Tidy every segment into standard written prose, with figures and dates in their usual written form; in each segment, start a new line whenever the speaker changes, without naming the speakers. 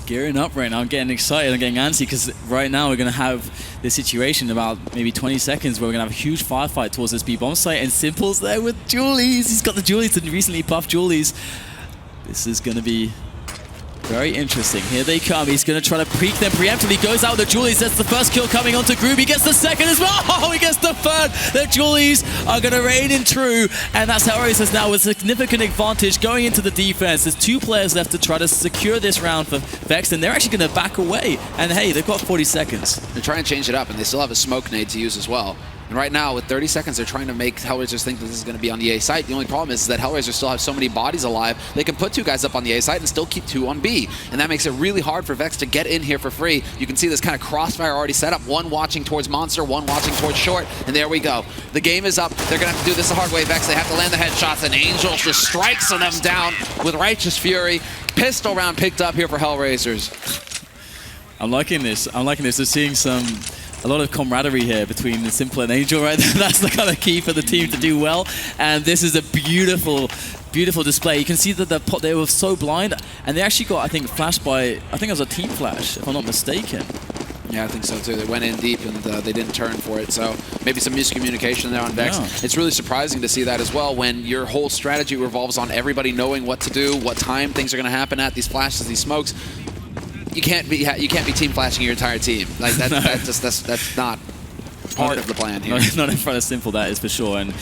gearing up right now. I'm getting excited. I'm getting antsy because right now we're going to have this situation in about maybe 20 seconds where we're going to have a huge firefight towards this B bomb site, and Simple's there with Julies. He's got the Julies and recently buffed Julies. This is going to be very interesting. Here they come. He's going to try to peek them preemptively. Goes out with the Julies. That's the first kill coming onto GruBy. Gets the second as well. Oh, he gets the third. The Julies are going to reign in true. And that's HellRaisers now with significant advantage going into the defense. There's 2 players left to try to secure this round for Vexed, and they're actually going to back away. And hey, they've got 40 seconds.
They're trying to change it up, and they still have a smoke nade to use as well. And right now, with 30 seconds, they're trying to make HellRaisers think that this is going to be on the A site. The only problem is that HellRaisers still have so many bodies alive, they can put 2 guys up on the A site and still keep 2 on B. And that makes it really hard for Vex to get in here for free. You can see this kind of crossfire already set up. 1 watching towards Monster, 1 watching towards Short, and there we go. The game is up. They're going to have to do this the hard way, Vex. They have to land the headshots, and Angel just strikes them down with righteous fury. Pistol round picked up here for HellRaisers.
I'm liking this. I'm liking this. They're seeing a lot of camaraderie here between the Simple and Angel right there. That's the kind of key for the team to do well. And this is a beautiful, beautiful display. You can see that they were so blind, and they actually got, I think, flashed by, I think it was a team flash, if I'm not mistaken.
Yeah, I think so too. They went in deep and they didn't turn for it, so maybe some miscommunication there on Vex. Yeah. It's really surprising to see that as well when your whole strategy revolves on everybody knowing what to do, what time things are going to happen at, these flashes, these smokes. You can't be team flashing your entire team. Like that, no. that's not part of the plan here.
Not in front of Simple, that is for sure. And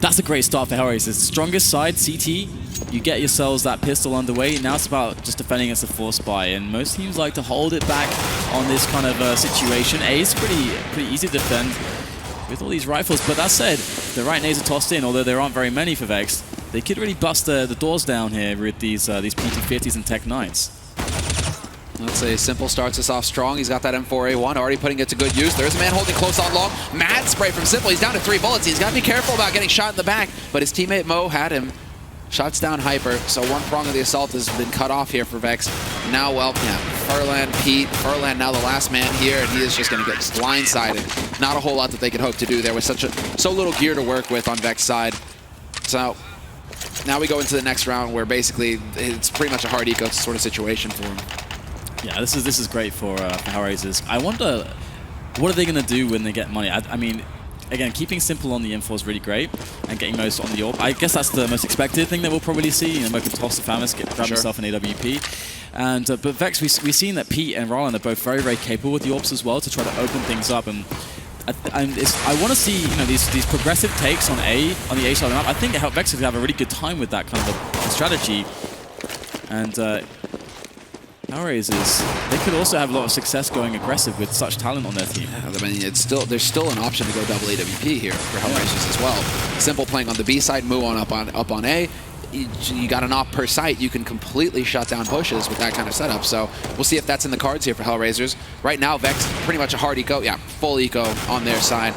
that's a great start for HellRaisers. Strongest side, CT. You get yourselves that pistol underway. Now it's about just defending against a force buy, and most teams like to hold it back on this kind of situation. A is pretty easy to defend with all these rifles. But that said, the right nades are tossed in, although there aren't very many for Vex. They could really bust the doors down here with these PT50s and Tech 9s.
Let's say Simple starts us off strong. He's got that M4A1 already putting it to good use. There's a man holding close on long. Mad spray from Simple. He's down to 3 bullets. He's got to be careful about getting shot in the back, but his teammate Mo had him. Shots down Hyper, so 1 prong of the assault has been cut off here for Vex. Now, well, yeah, Furlan, Pete. Furlan now the last man here, and he is just going to get blindsided. Not a whole lot that they could hope to do there with so little gear to work with on Vex side. So now we go into the next round where basically it's pretty much a hard eco sort of situation for him.
Yeah, this is great for HellRaisers. I wonder, what are they going to do when they get money? I mean, again, keeping Simple on the M4 is really great, and getting most on the AWP. I guess that's the most expected thing that we'll probably see. You know, Mo can toss the Famas, grab himself an AWP. And but Vex, we've seen that Pete and Rallen are both very, very capable with the AWPs as well to try to open things up. And I want to see, you know, these progressive takes on the A side of the map. I think Vex could have a really good time with that kind of a strategy. And HellRaisers, they could also have a lot of success going aggressive with such talent on their team.
Yeah, I mean, there's still an option to go double AWP here for HellRaisers as well. Simple playing on the B side, move on up on A. You got an op per site, you can completely shut down pushes with that kind of setup. So we'll see if that's in the cards here for HellRaisers. Right now, Vex pretty much a hard eco, yeah, full eco on their side.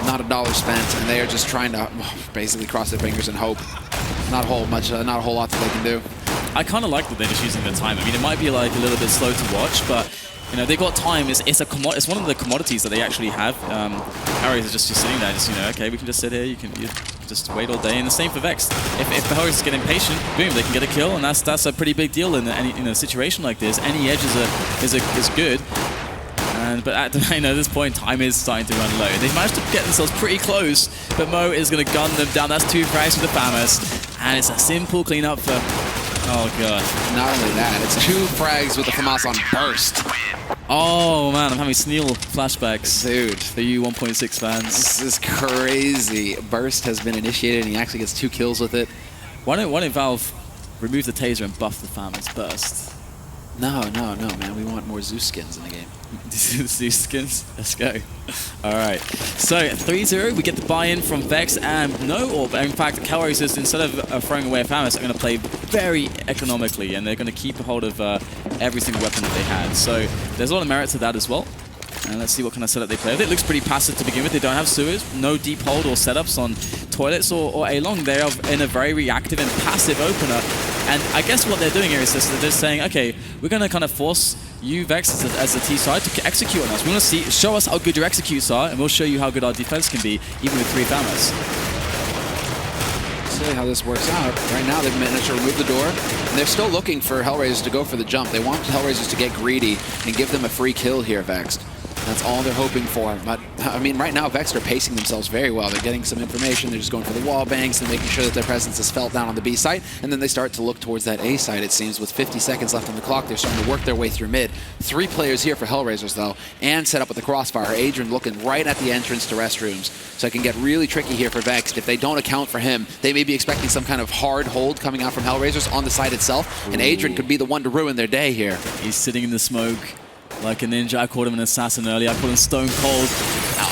Not a dollar spent, and they are just trying to basically cross their fingers and hope. Not a whole lot that they can do.
I kind of like that they're just using their time. I mean, it might be like a little bit slow to watch, but you know, they got time. It's one of the commodities that they actually have. HellRaisers is just sitting there, just, you know, okay, we can just sit here. You just wait all day, and the same for Vex. If the HellRaisers get impatient, boom, they can get a kill, and that's a pretty big deal in a situation like this. Any edge is good. But at this point, time is starting to run low. They've managed to get themselves pretty close, but Mo is going to gun them down. That's 2 frags for the Famas, and it's a simple cleanup for... Oh, God.
Not only that, it's 2 frags with the Famas on burst.
Oh, man, I'm having Sneal flashbacks.
Dude.
For you 1.6 fans.
This is crazy. Burst has been initiated, and he actually gets 2 kills with it.
Why don't Valve remove the taser and buff the Famas burst?
No, man. We want more Zeus skins in the game.
Zeus skins? Let's go. All right. So, 3-0. We get the buy-in from Vex and no AWP. In fact, HellRaisers, instead of throwing away a Famas, are going to play very economically, and they're going to keep a hold of every single weapon that they had. So, there's a lot of merit to that as well. And let's see what kind of setup they play with. It looks pretty passive to begin with. They don't have sewers, no deep hold or setups on toilets or A-long. They are in a very reactive and passive opener. And I guess what they're doing here is they're just saying, okay, we're going to kind of force you, Vex, as the T side, to execute on us. We want to show us how good your executes are, and we'll show you how good our defense can be, even with 3 Famas.
see how this works out. Right now, they've managed to remove the door, and they're still looking for HellRaisers to go for the jump. They want HellRaisers to get greedy and give them a free kill here, Vexed. That's all they're hoping for. But, I mean, right now, Vexed are pacing themselves very well. They're getting some information. They're just going for the wall banks and making sure that their presence is felt down on the B site. And then they start to look towards that A site, it seems. With 50 seconds left on the clock, they're starting to work their way through mid. 3 players here for HellRaisers, though, and set up with the crossfire. AdreN looking right at the entrance to restrooms. So it can get really tricky here for Vexed. If they don't account for him, they may be expecting some kind of hard hold coming out from HellRaisers on the site itself. And AdreN could be the one to ruin their day here.
He's sitting in the smoke like a ninja. I called him an assassin earlier. I called him stone cold.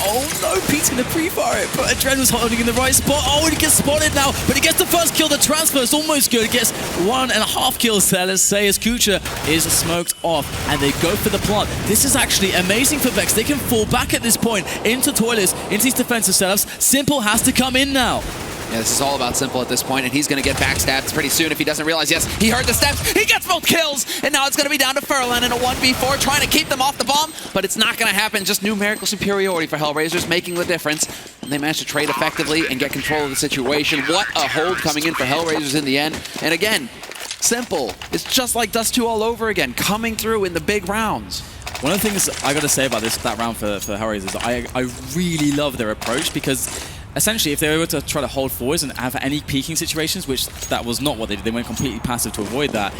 Oh no, Pete's gonna pre-fire it, but AdreN was holding in the right spot. Oh, and he gets spotted now, but he gets the first kill. The transfer is almost good. He gets 1.5 kills there, let's say, as kUcheR is smoked off, and they go for the plant. This is actually amazing for Vex. They can fall back at this point into toilets, into these defensive setups. Simple has to come in now.
Yeah, this is all about Simple at this point, and he's going to get backstabbed pretty soon if he doesn't realize, yes, he heard the steps, he gets both kills, and now it's going to be down to Furlan in a 1v4, trying to keep them off the bomb, but it's not going to happen. Just numerical superiority for HellRaisers, making the difference. And they managed to trade effectively and get control of the situation. What a hold coming in for HellRaisers in the end. And again, Simple, it's just like Dust 2 all over again, coming through in the big rounds.
One of the things I got to say about that round for HellRaisers, I really love their approach, because essentially, if they were able to try to hold forwards and have any peeking situations, which that was not what they did, they went completely passive to avoid that,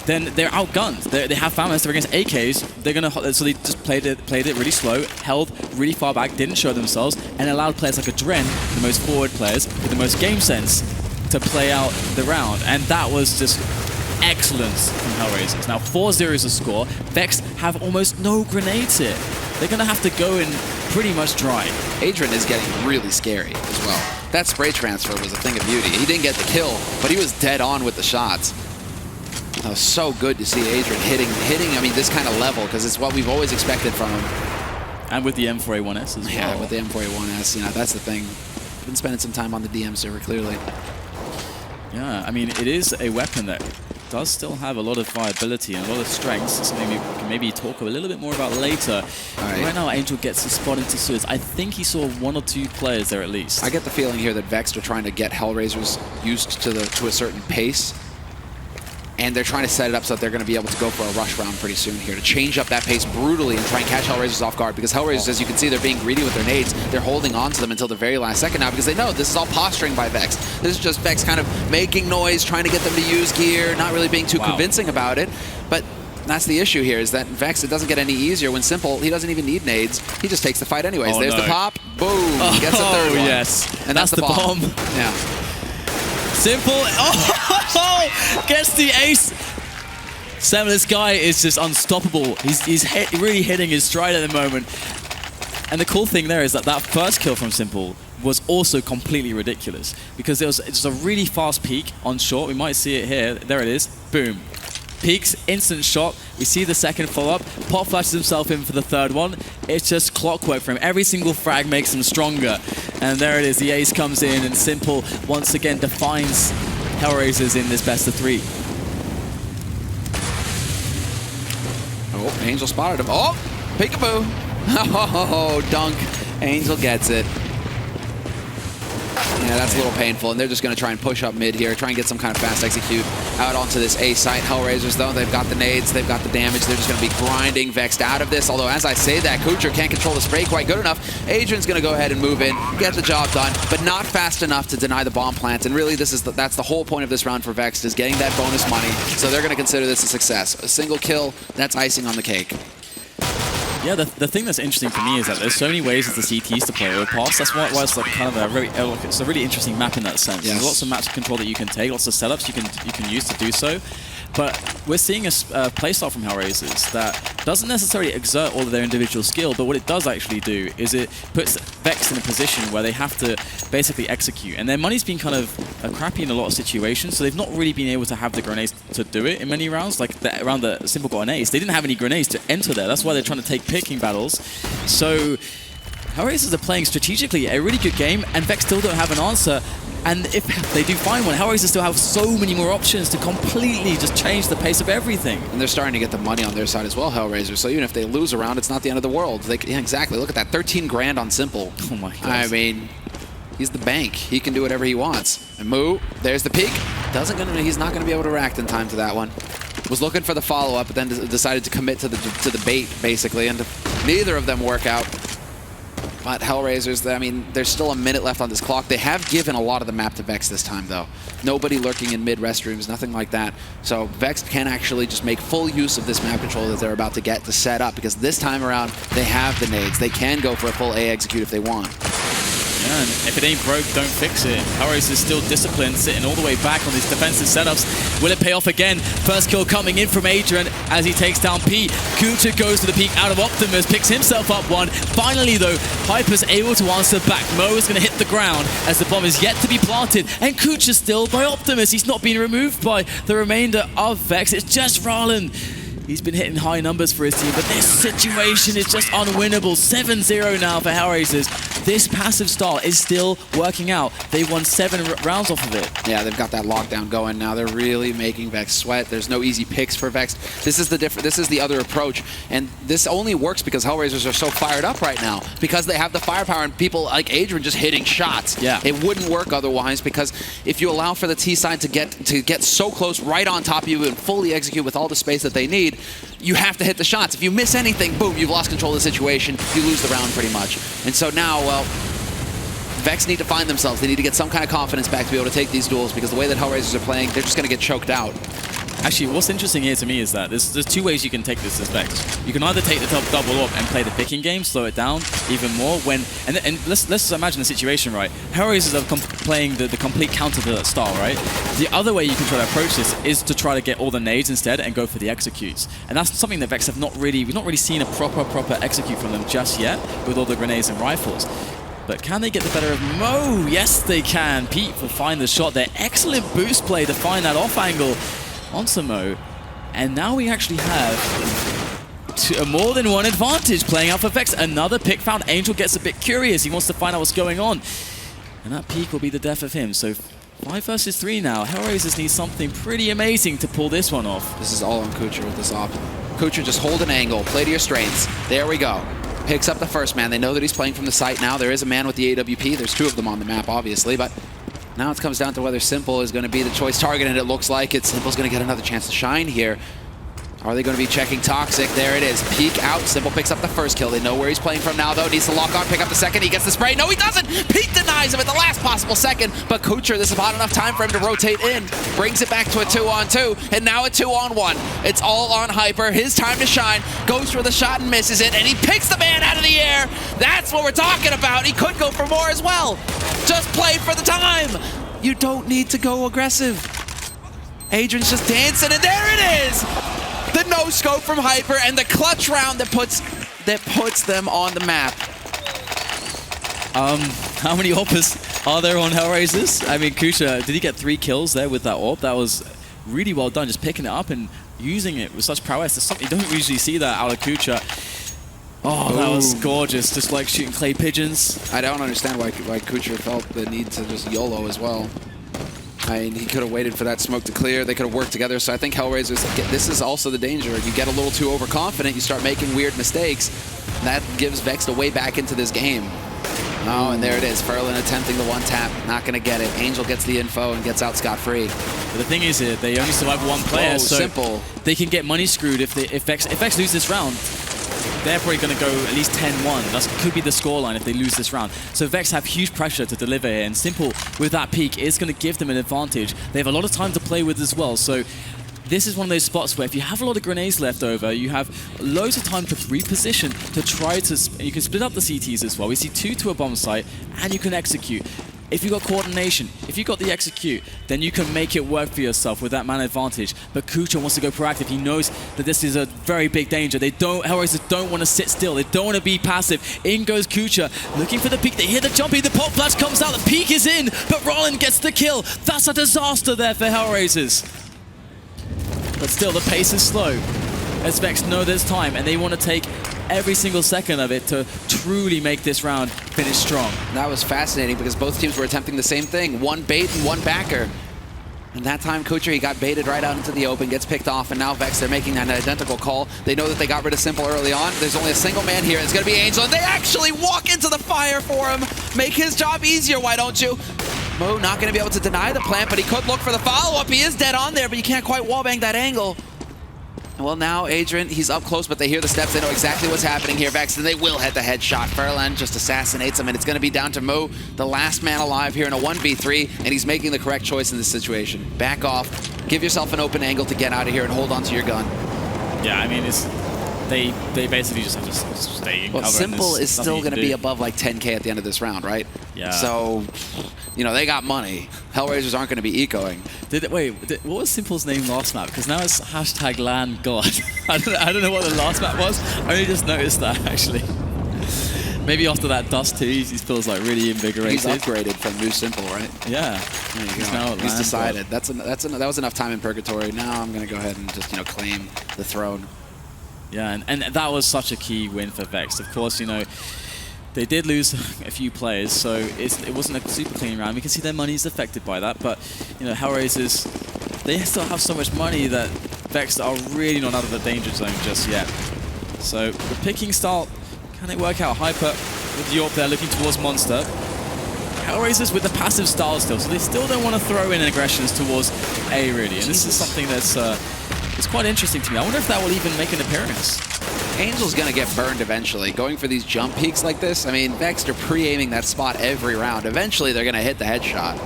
then they're outgunned. They have Famous, they're against AKs, they're gonna, so they just played it really slow, held really far back, didn't show themselves, and allowed players like AdreN, the most forward players, with the most game sense, to play out the round. And that was just excellence from HellRaisers. Now 4-0 is the score. Vex have almost no grenades here. They're gonna have to go in pretty much dry.
AdreN is getting really scary as well. That spray transfer was a thing of beauty. He didn't get the kill, but he was dead on with the shots. That was so good to see AdreN hitting, I mean, this kind of level, because it's what we've always expected from him.
And with the M4A1S as well.
Yeah, with the M4A1S, you know, that's the thing. I've been spending some time on the DM server, clearly.
Yeah, I mean, it is a weapon that does still have a lot of viability and a lot of strengths. Something we can maybe talk a little bit more about later. Right now, Angel gets a spot into Suez. I think he saw 1 or 2 players there at least.
I get the feeling here that Vexed are trying to get HellRaisers used to a certain pace, and they're trying to set it up so that they're going to be able to go for a rush round pretty soon here to change up that pace brutally and try and catch HellRaisers off guard, because HellRaisers, as you can see, they're being greedy with their nades. They're holding on to them until the very last second now, because they know this is all posturing by Vex. This is just Vex kind of making noise, trying to get them to use gear, not really being too convincing about it. But that's the issue here, is that Vex, it doesn't get any easier when Simple, he doesn't even need nades. He just takes the fight anyways. There's the pop, boom, gets the third one.
Yes,
and that's the bomb. Yeah.
Simple, gets the ace. Sam, this guy is just unstoppable. He's really hitting his stride at the moment. And the cool thing there is that first kill from Simple was also completely ridiculous, because it's a really fast peek on short. We might see it here. There it is. Boom. Peeks, instant shot. We see the second follow-up. Pop flashes himself in for the third one. It's just clockwork for him. Every single frag makes him stronger. And there it is. The ace comes in, and Simple once again defines HellRaisers in this best of 3.
Oh, Angel spotted him. Oh, peekaboo. Oh, dunk. Angel gets it. Yeah, that's a little painful, and they're just going to try and push up mid here, try and get some kind of fast execute out onto this A site. HellRaisers, though, they've got the nades, they've got the damage. They're just going to be grinding Vexed out of this, although as I say that, kUcheR can't control the spray quite good enough. AdreN's going to go ahead and move in, get the job done, but not fast enough to deny the bomb plant, and really that's the whole point of this round for Vexed, is getting that bonus money, so they're going to consider this a success. A single kill, that's icing on the cake.
Yeah, the thing that's interesting for me is that there's so many ways as the CTs to play overpass. That's why it's like kind of it's a really interesting map in that sense. Yes. There's lots of match control that you can take, lots of setups you can use to do so. But we're seeing a playstyle from HellRaisers that doesn't necessarily exert all of their individual skill, but what it does actually do is it puts Vex in a position where they have to basically execute. And their money's been kind of crappy in a lot of situations, so they've not really been able to have the grenades to do it in many rounds. Like around the Simple got an ace, they didn't have any grenades to enter there. That's why they're trying to take picking battles. So HellRaisers are playing strategically a really good game, and Vex still don't have an answer. And if they do find one, HellRaisers still have so many more options to completely just change the pace of everything.
And they're starting to get the money on their side as well, HellRaisers. So even if they lose a round, it's not the end of the world. Yeah, exactly. Look at that, 13 grand on Simple.
Oh my god.
I mean, He's the bank. He can do whatever he wants. And Moo, there's the peek. He's not gonna be able to react in time to that one. Was looking for the follow-up, but then decided to commit to the bait, basically, and neither of them work out. But HellRaisers, I mean, there's still a minute left on this clock. They have given a lot of the map to Vexed this time, though. Nobody lurking in mid restrooms, nothing like that. So Vexed can actually just make full use of this map control that they're about to get to set up, because this time around, they have the nades. They can go for a full A execute if they want.
Yeah, and if it ain't broke, don't fix it. HellRaisers is still disciplined, sitting all the way back on these defensive setups. Will it pay off again? First kill coming in from AdreN as he takes down peet. kUcheR goes to the peak out of Optimus, picks himself up one. Finally, though, Hyper's able to answer back. Mo is going to hit the ground as the bomb is yet to be planted. And kUcheR still by Optimus. He's not being removed by the remainder of Vex. It's just rallen. He's been hitting high numbers for his team, but this situation is just unwinnable. 7-0 now for HellRaisers. This passive style is still working out. They won 7 rounds off of it.
Yeah, they've got that lockdown going now. They're really making Vex sweat. There's no easy picks for Vex. This is the other approach, and this only works because HellRaisers are so fired up right now, because they have the firepower and people like AdreN just hitting shots.
Yeah,
it wouldn't work otherwise, because if you allow for the T side to get so close right on top of you and fully execute with all the space that they need, you have to hit the shots. If you miss anything, boom, you've lost control of the situation. You lose the round pretty much. And so now, well, Vex need to find themselves. They need to get some kind of confidence back to be able to take these duels, because the way that HellRaisers are playing, they're just going to get choked out.
Actually, what's interesting here to me is that there's 2 ways you can take this as Vex. You can either take the double up and play the picking game, slow it down even more. And let's imagine the situation, right? HellRaisers are playing the complete counter to that style, right? The other way you can try to approach this is to try to get all the nades instead and go for the executes. And that's something that Vex have we've not really seen a proper execute from them just yet, with all the grenades and rifles. But can they get the better of Mo? Yes, they can. peet will find the shot there. Excellent boost play to find that off angle onto Mo. And now we actually have more than one advantage playing out for Vex. Another pick found. Angel gets a bit curious. He wants to find out what's going on. And that peek will be the death of him. So 5 versus 3 now. HellRaisers need something pretty amazing to pull this one off.
This is all on kUcheR with this op. kUcheR, just hold an angle. Play to your strengths. There we go. Picks up the first man. They know that he's playing from the site now. There is a man with the AWP. There's 2 of them on the map, obviously, but now it comes down to whether Simple is going to be the choice target, and it looks like Simple's going to get another chance to shine here. Are they going to be checking Toxic? There it is. Peek out. Simple picks up the first kill. They know where he's playing from now, though. Needs to lock on, pick up the second. He gets the spray. No, he doesn't. Peek denies him at the last possible second. But kUcheR, this is about enough time for him to rotate in. Brings it back to a 2-on-2. And now a 2-on-1. It's all on Hyper. His time to shine. Goes for the shot and misses it. And he picks the man out of the air. That's what we're talking about. He could go for more as well. Just play for the time. You don't need to go aggressive. AdreN's just dancing, and there it is! The no-scope from Hyper and the clutch round that puts them on the map.
How many AWPers are there on HellRaisers? I mean, kUcheR, did he get 3 kills there with that AWP? That was really well done, just picking it up and using it with such prowess. That's something you don't usually see that out of kUcheR. Oh, that was gorgeous, just like shooting clay pigeons.
I don't understand why kUcheR felt the need to just YOLO as well. I mean, he could have waited for that smoke to clear. They could have worked together. So I think HellRaisers, this is also the danger. You get a little too overconfident, you start making weird mistakes. That gives Vexed a way back into this game. Oh, and there it is. Furlan attempting the 1-tap. Not going to get it. Angel gets the info and gets out scot-free.
But the thing is, they only survive 1 player, so
Simple.
They can get money screwed if Vex lose this round. They're probably going to go at least 10-1. That could be the scoreline if they lose this round. So Vex have huge pressure to deliver here, and Simple, with that peek, is going to give them an advantage. They have a lot of time to play with as well, so this is one of those spots where if you have a lot of grenades left over, you have loads of time to reposition to try to... You can split up the CTs as well. We see 2 to a bomb site, and you can execute. If you've got coordination, if you've got the execute, then you can make it work for yourself with that man advantage. But kUcheR wants to go proactive. He knows that this is a very big danger. HellRaisers don't want to sit still. They don't want to be passive. In goes kUcheR, looking for the peek. They hear the jumpy. The pop flash comes out. The peek is in, but rallen gets the kill. That's a disaster there for HellRaisers. But still, the pace is slow. As Vex know there's time, and they want to take every single second of it to truly make this round finish strong.
That was fascinating because both teams were attempting the same thing. 1 bait and 1 backer. And that time, kUcheR, he got baited right out into the open, gets picked off, and now Vexed, they're making an identical call. They know that they got rid of Simple early on. There's only a single man here. It's going to be Angel, and they actually walk into the fire for him. Make his job easier, why don't you? Mo not going to be able to deny the plant, but he could look for the follow-up. He is dead on there, but you can't quite wallbang that angle. Well, now AdreN, he's up close, but they hear the steps. They know exactly what's happening here, Vexed, and they will head the headshot. Furlan just assassinates him, and it's going to be down to Mo, the last man alive here in a 1v3, and he's making the correct choice in this situation. Back off, give yourself an open angle to get out of here and hold on to your gun.
Yeah, I mean, it's they basically just have to stay in cover.
Well, Simple is still going to be above like 10K at the end of this round, right?
Yeah.
So, you know, they got money. HellRaisers aren't going to be ecoing.
What was Simple's name last map? Because now it's #LandGod. I don't know what the last map was. I only just noticed that, actually. Maybe after that dust too, he feels like really invigorated.
He's upgraded from new Simple, right?
Yeah.
There you go. He's decided. That was enough time in purgatory. Now I'm going to go ahead and just, you know, claim the throne.
Yeah, and that was such a key win for Vexed. Of course, you know, they did lose a few players, so it wasn't a super clean round. We can see their money is affected by that, but, you know, HellRaisers, they still have so much money that Vexed are really not out of the danger zone just yet. So the picking style, can it work out? Hyper with York there looking towards Monster. HellRaisers with the passive style still, so they still don't want to throw in aggressions towards A, really. And this is something that's it's quite interesting to me. I wonder if that will even make an appearance.
Angel's going to get burned eventually. Going for these jump peaks like this, I mean, Vexed are pre-aiming that spot every round. Eventually, they're going to hit the headshot.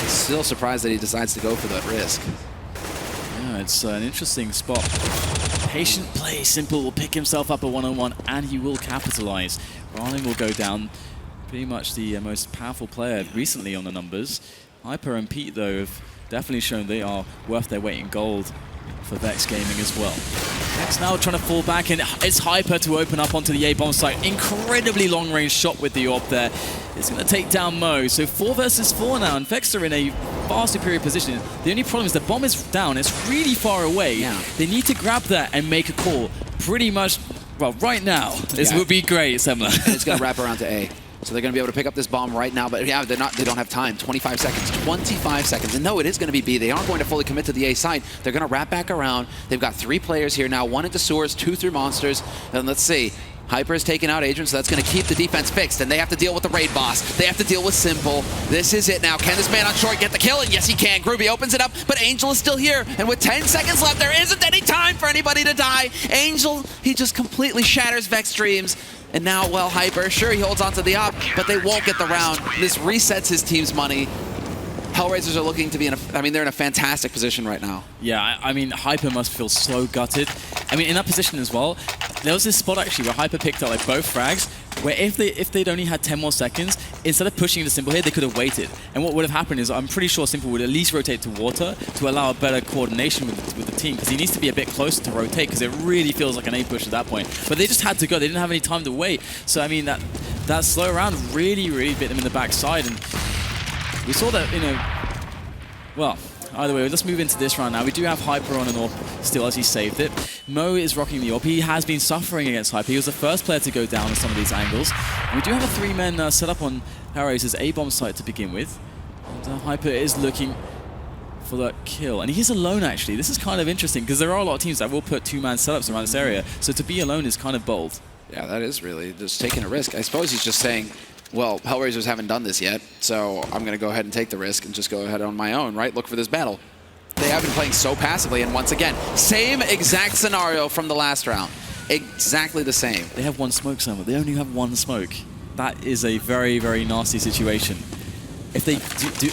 Still surprised that he decides to go for that risk.
Yeah, it's an interesting spot. Patient play. Simple will pick himself up a one-on-one, and he will capitalize. rallen will go down. Pretty much the most powerful player recently on the numbers. Hyper and peet, though, have definitely shown they are worth their weight in gold for Vexed Gaming as well. Vexed now trying to fall back, and it's Hyper to open up onto the A-bomb site. Incredibly long-range shot with the AWP there. It's going to take down Mo. So 4 versus 4 now, and Vexed are in a far superior position. The only problem is the bomb is down. It's really far away. Yeah. They need to grab that and make a call pretty much, well, right now. This would be great, Semler.
It's going to wrap around to A. So they're going to be able to pick up this bomb right now, but yeah, they don't have time. 25 seconds. 25 seconds. And no, it is going to be B. They aren't going to fully commit to the A side. They're going to wrap back around. They've got 3 players here now, 1 into sewers, 2 through monsters. And let's see. Hyper is taking out AdreN, so that's going to keep the defense fixed, and they have to deal with the raid boss. They have to deal with Simple. This is it now. Can this man on short get the kill? And yes, he can. GruBy opens it up, but Angel is still here. And with 10 seconds left, there isn't any time for anybody to die. Angel, he just completely shatters Vexed dreams. And now, well, Hyper, sure, he holds on to the op, but they won't get the round. This resets his team's money. HellRaisers are looking to be in a, I mean, they're in a fantastic position right now.
Yeah, I mean, Hyper must feel so gutted. I mean, in that position as well, there was this spot actually where Hyper picked up like both frags, where if they'd only had 10 more seconds, instead of pushing into Simple here, they could have waited. And what would have happened is, I'm pretty sure Simple would at least rotate to water to allow a better coordination with the team, because he needs to be a bit closer to rotate, because it really feels like an A push at that point. But they just had to go. They didn't have any time to wait. So, I mean, that slow round really, really bit them in the backside. And we saw that, you know, well, either way, let's move into this round now. We do have Hyper on an AWP still as he saved it. Mo is rocking the AWP. He has been suffering against Hyper. He was the first player to go down in some of these angles. And we do have a 3-man set up on HellRaisers' A-bomb site to begin with. And Hyper is looking for that kill. And he's alone, actually. This is kind of interesting, because there are a lot of teams that will put 2-man setups around this area. So to be alone is kind of bold.
Yeah, that is really just taking a risk. I suppose he's just saying, well, HellRaisers haven't done this yet, so I'm going to go ahead and take the risk and just go ahead on my own, right? Look for this battle. They have been playing so passively, and once again, same exact scenario from the last round. Exactly the same.
They have 1 smoke somewhere. They only have 1 smoke. That is a very, very nasty situation. If they do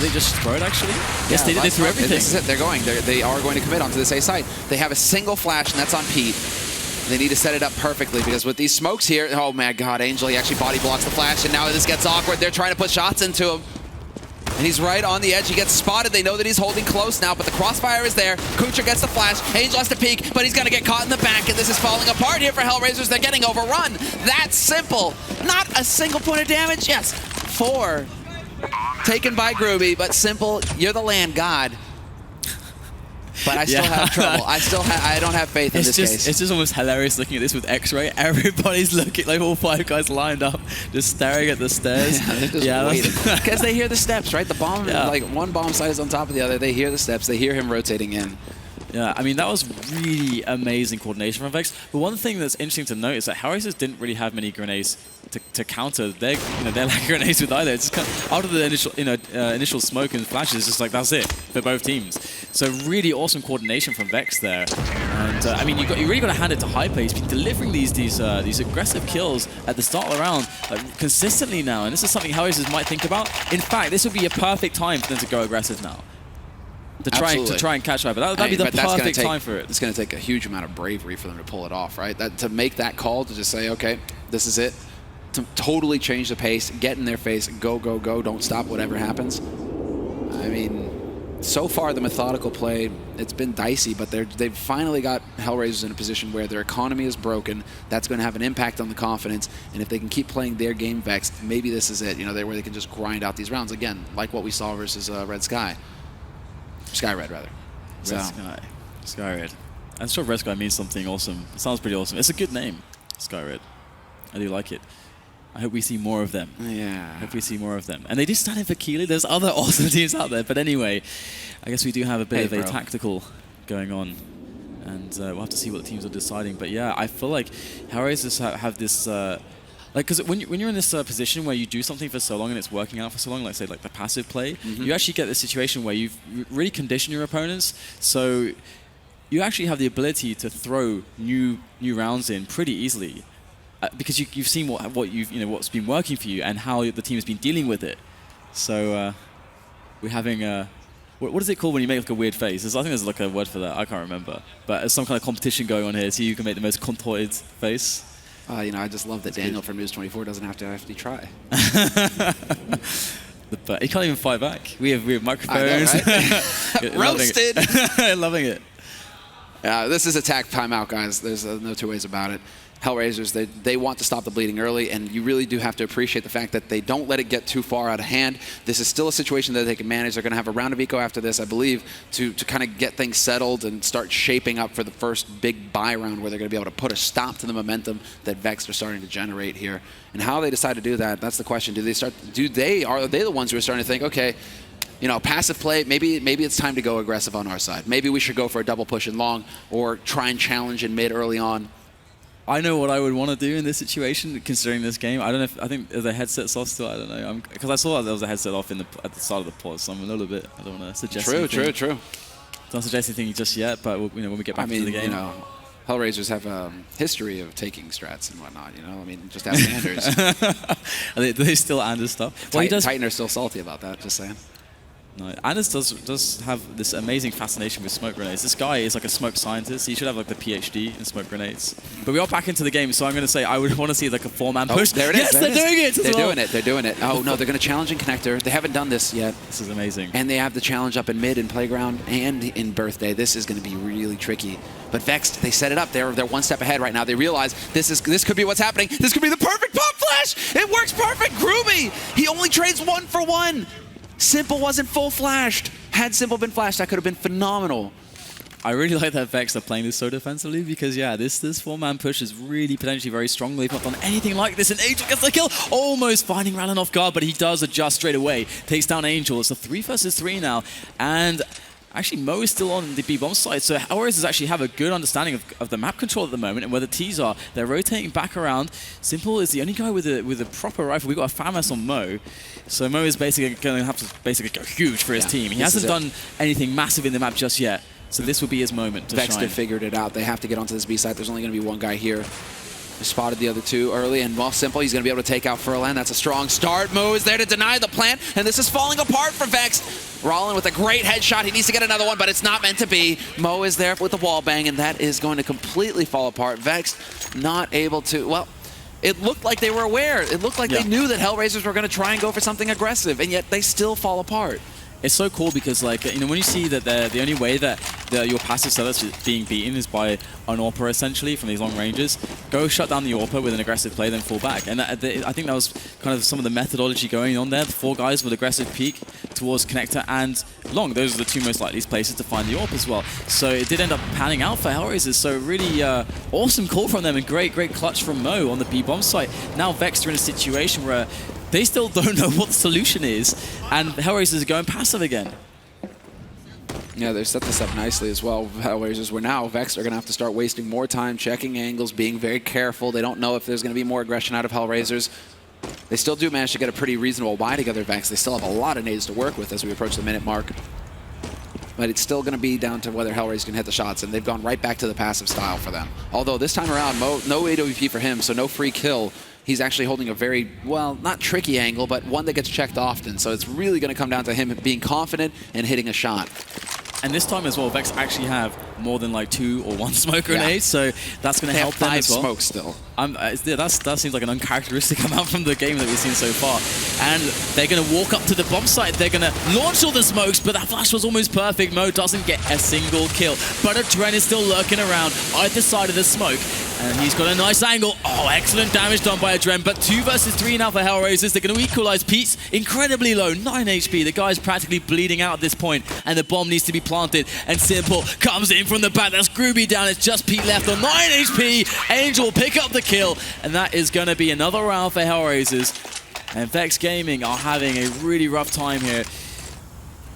they just throw it, actually? Yes, they threw everything.
This is it. They're going. They are going to commit onto this A side. They have a single flash, and that's on peet. They need to set it up perfectly, because with these smokes here, oh my god, Angel, he actually body blocks the flash, and now this gets awkward. They're trying to put shots into him. And he's right on the edge. He gets spotted. They know that he's holding close now, but the crossfire is there. kUcheR gets the flash. Angel has to peek, but he's going to get caught in the back, and this is falling apart here for HellRaisers. They're getting overrun. That's simple. Not a single point of damage. Yes, 4 taken by GruBy, but Simple, you're the land god. but I still have trouble. I don't have faith in this case.
It's just almost hilarious looking at this with X-ray. Everybody's looking, like all 5 guys lined up, just staring at the stairs.
Yeah, waiting. Because they hear the steps, right? The bomb, like one bomb side is on top of the other. They hear the steps. They hear him rotating in.
Yeah, I mean, that was really amazing coordination from Vexed. But one thing that's interesting to note is that HellRaisers didn't really have many grenades to counter their lack of grenades with either. It's just kind of, after the initial initial smoke and flashes, it's just like, that's it for both teams. So really awesome coordination from Vexed there. And I mean, you really got to hand it to Hyper. He's been delivering these aggressive kills at the start of the round consistently now. And this is something HellRaisers might think about. In fact, this would be a perfect time for them to go aggressive now. To try and catch Hyper. That'd be the perfect time for it.
It's going to take a huge amount of bravery for them to pull it off, right? To make that call, to just say, okay, this is it. To totally change the pace, get in their face, go, go, go, don't stop whatever happens. I mean, so far the methodical play, it's been dicey, but they've finally got HellRaisers in a position where their economy is broken. That's going to have an impact on the confidence, and if they can keep playing their game Vexed, maybe this is it. Where they can just grind out these rounds again, like what we saw versus Red Sky. Sky Red, rather.
Sky Red. I'm sure Red Sky means something awesome. It sounds pretty awesome. It's a good name, Sky Red. I do like it. I hope we see more of them.
Yeah.
I hope we see more of them. And they did stand in for Kirill. There's other awesome teams out there. But anyway, I guess we do have a bit of a tactical going on. And we'll have to see what the teams are deciding. But yeah, I feel like HellRaisers have this... because when you're in this position where you do something for so long and it's working out for so long, like say like the passive play, you actually get this situation where you've really conditioned your opponents, so you actually have the ability to throw new rounds in pretty easily, because you've seen what's been working for you and how the team has been dealing with it. So we're having what is it called when you make like a weird face? I think there's like a word for that. I can't remember, but there's some kind of competition going on here, so you can make the most contorted face.
I just love that Daniel from News 24 doesn't have to try.
But he can't even fight back. We have microphones.
I know, right? Roasted.
Loving it.
This is attack timeout, guys. There's no two ways about it. HellRaisers, they want to stop the bleeding early, and you really do have to appreciate the fact that they don't let it get too far out of hand. This is still a situation that they can manage. They're going to have a round of eco after this, I believe, to kind of get things settled and start shaping up for the first big buy round where they're going to be able to put a stop to the momentum that Vexed are starting to generate here. And how they decide to do that, that's the question. Are they the ones who are starting to think, okay, passive play, maybe it's time to go aggressive on our side. Maybe we should go for a double push in long or try and challenge in mid early on.
I know what I would want to do in this situation, considering this game. I don't know I think the headset's off still. I don't know. Because I saw there was a headset off at the start of the pause, so I'm a little bit. I don't want to suggest.
True.
Don't suggest anything just yet, but when we get back to the game.
HellRaisers have a history of taking strats and whatnot. Just ask Anders.
They still Anders stuff.
Well, Titan are still salty about that. Just saying.
No, Anders does have this amazing fascination with smoke grenades. This guy is like a smoke scientist. He should have like the PhD in smoke grenades. But we are back into the game, so I'm going to say I would want to see like a 4-man push.
There it is.
Yes, they're doing it.
They're doing it. Oh no, they're going to challenge in connector. They haven't done this yet.
This is amazing.
And they have the challenge up in mid in playground and in birthday. This is going to be really tricky. But Vexed, they set it up. They're one step ahead right now. They realize this could be what's happening. This could be the perfect pop flash. It works perfect. GruBy. He only trades 1 for 1. Simple wasn't full flashed. Had Simple been flashed, that could have been phenomenal.
I really like that Vexed are playing this so defensively because, yeah, this 4-man push is really potentially very strong. They've not done anything like this, and Angel gets the kill, almost finding Rallen off guard, but he does adjust straight away. Takes down Angel. It's a 3 versus 3 now, and actually Mo is still on the B-bomb side, so HellRaisers actually have a good understanding of the map control at the moment and where the T's are. They're rotating back around. Simple is the only guy with a proper rifle. We've got a FAMAS on Mo, so Mo is basically going to have to go huge for his team. He hasn't done anything massive in the map just yet, so this will be his moment to
Vexed
shine.
have figured it out. They have to get onto this B side. There's only going to be one guy here. They spotted the other two early, and while Simple, he's going to be able to take out Furlan. That's a strong start. Mo is there to deny the plant, and this is falling apart for Vexed. Rallen with a great headshot. He needs to get another one, but it's not meant to be. Mo is there with the wall bang, and that is going to completely fall apart. Vexed not able to, well, it looked like they were aware. It looked like they knew that HellRaisers were going to try and go for something aggressive, and yet they still fall apart.
It's so cool because, like, you know, when you see that the only way that your passive setup is being beaten is by an AWPer, essentially, from these long ranges, go shut down the AWPer with an aggressive play, then fall back. And I think that was kind of some of the methodology going on there. The 4 guys with aggressive peek towards connector and long. Those are the 2 most likely places to find the AWP as well. So it did end up panning out for HellRaisers. So really awesome call from them and great clutch from Mo on the B-bomb site. Now Vexed are in a situation where they still don't know what the solution is, and HellRaisers are going passive again.
Yeah, they set this up nicely as well, HellRaisers, where now Vexed are going to have to start wasting more time checking angles, being very careful. They don't know if there's going to be more aggression out of HellRaisers. They still do manage to get a pretty reasonable buy together, Vexed. They still have a lot of nades to work with as we approach the minute mark. But it's still going to be down to whether HellRaisers can hit the shots, and they've gone right back to the passive style for them. Although this time around, no AWP for him, so no free kill. He's actually holding a very, well, not tricky angle, but one that gets checked often. So it's really going to come down to him being confident and hitting a shot. And
this time as well, Vex actually have more than like 2 or 1 smoke grenades, so that's going to help them as well.
5 smokes still.
That seems like an uncharacteristic amount from the game that we've seen so far. And they're going to walk up to the bomb site. They're going to launch all the smokes, but that flash was almost perfect. Mo doesn't get a single kill, but AdreN is still lurking around either side of the smoke. And he's got a nice angle. Oh, excellent damage done by AdreN, but 2 versus 3 now for HellRaisers. They're going to equalize. Pete's incredibly low, 9 HP. The guy's practically bleeding out at this point, and the bomb needs to be planted. And Simple comes in from the back. That's GruBy down. It's just Pete left on 9 HP. Angel will pick up the kill, and that is going to be another round for HellRaisers. And Vex Gaming are having a really rough time here.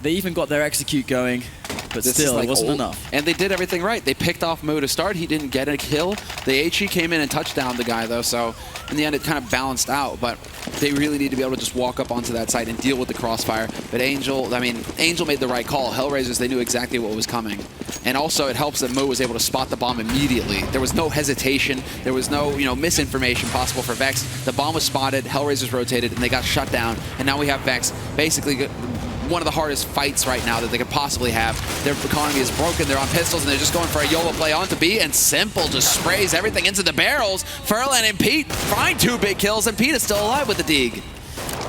They even got their execute going, but still, it wasn't enough.
And they did everything right. They picked off Mo to start. He didn't get a kill. The HE came in and touched down the guy, though, so in the end, it kind of balanced out. But they really need to be able to just walk up onto that site and deal with the crossfire. But Angel made the right call. HellRaisers, they knew exactly what was coming. And also, it helps that Mo was able to spot the bomb immediately. There was no hesitation. There was no, misinformation possible for Vex. The bomb was spotted, HellRaisers rotated, and they got shut down. And now we have Vex basically one of the hardest fights right now that they could possibly have. Their economy is broken. They're on pistols, and they're just going for a YOLO play onto B, and Simple just sprays everything into the barrels. Furlan and Pete find 2 big kills, and Pete is still alive with the dig.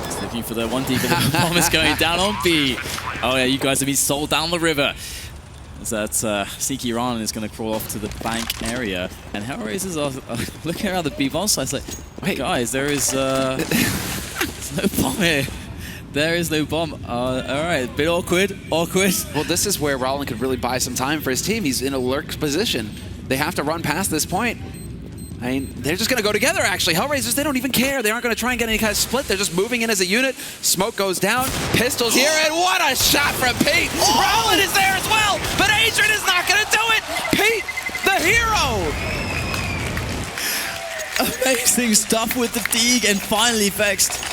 He's looking for the 1D, but the bomb is going down on B. Oh yeah, you guys have been sold down the river. As that sneaky run is going to crawl off to the bank area, and HellRaisers are looking around the B bomb site. It's like, wait, guys, there is there's no bomb here. There is no bomb. All right, bit awkward. Well,
this is where Rallen could really buy some time for his team. He's in a lurk position. They have to run past this point. I mean, they're just going to go together, actually. HellRaisers, they don't even care. They aren't going to try and get any kind of split. They're just moving in as a unit. Smoke goes down. Pistols here, and what a shot from Pete. Rallen is there as well, but AdreN is not going to do it. Pete, the hero.
Amazing stuff with the dig, and finally Vexed.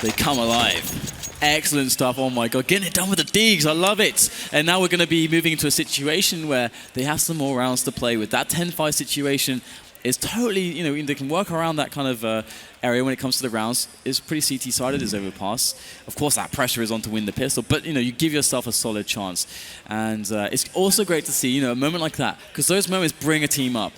They come alive. Excellent stuff. Oh my god, getting it done with the digs. I love it. And now we're going to be moving into a situation where they have some more rounds to play with. That 10-5 situation is totally, they can work around that kind of area when it comes to the rounds. It's pretty CT-sided as overpass. Of course, that pressure is on to win the pistol, but you give yourself a solid chance. And it's also great to see, a moment like that, because those moments bring a team up.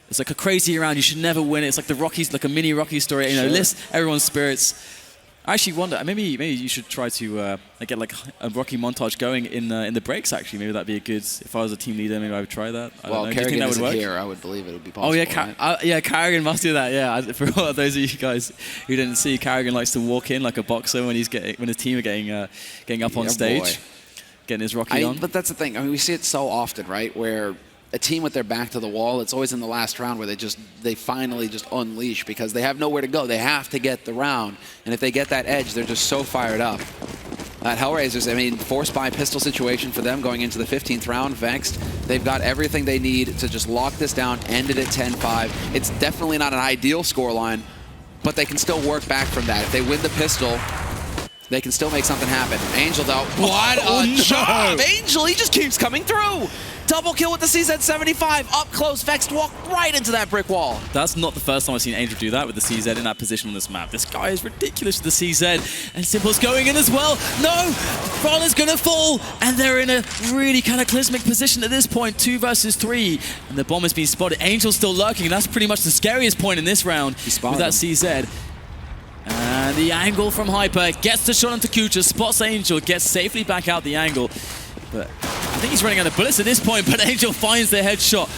It's like a crazy round. You should never win it. It's like the Rockies, like a mini Rocky story. Lift everyone's spirits. I actually wonder, maybe you should try to get like a Rocky montage going in the breaks. Actually, maybe that'd be a good. If I was a team leader, maybe I would try that. I don't know.
Kerrigan
isn't
here. I would believe it would be possible.
Oh yeah, yeah, Kerrigan must do that. Yeah, for all of those of you guys who didn't see, Kerrigan likes to walk in like a boxer when his team are getting up on stage, getting his Rocky on.
But that's the thing. I mean, we see it so often, right? Where a team with their back to the wall, it's always in the last round where they finally just unleash because they have nowhere to go. They have to get the round. And if they get that edge, they're just so fired up. At HellRaisers, forced by pistol situation for them going into the 15th round. Vexed, they've got everything they need to just lock this down, end it at 10-5. It's definitely not an ideal scoreline, but they can still work back from that. If they win the pistol, they can still make something happen. Angel, though, what a job! Angel, he just keeps coming through! Double kill with the CZ-75, up close. Vexed walked right into that brick wall.
That's not the first time I've seen Angel do that with the CZ in that position on this map. This guy is ridiculous with the CZ, and Simple's going in as well. No! Furlan's gonna fall, and they're in a really cataclysmic position at this point, 2 versus 3, and the bomb has been spotted. Angel's still lurking, and that's pretty much the scariest point in this round with that CZ. And the angle from Hyper gets the shot onto kUcheR, spots Angel, gets safely back out the angle. But I think he's running out of bullets at this point, but Angel finds the headshot.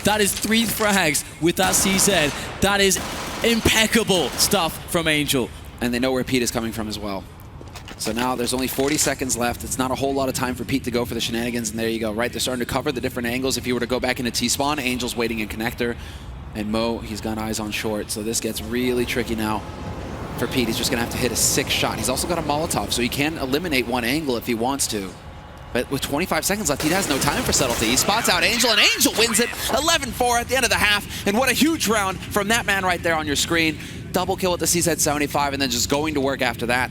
That is 3 frags with that CZ. That is impeccable stuff from Angel.
And they know where peet is coming from as well. So now there's only 40 seconds left. It's not a whole lot of time for peet to go for the shenanigans, and there you go, right? They're starting to cover the different angles. If you were to go back into T-spawn, Angel's waiting in connector, and Mo, he's got eyes on short. So this gets really tricky now for peet. He's just gonna have to hit a 6th shot. He's also got a Molotov, so he can eliminate one angle if he wants to. But with 25 seconds left, he has no time for subtlety. He spots out Angel, and Angel wins it 11-4 at the end of the half. And what a huge round from that man right there on your screen. Double kill with the CZ-75, and then just going to work after that.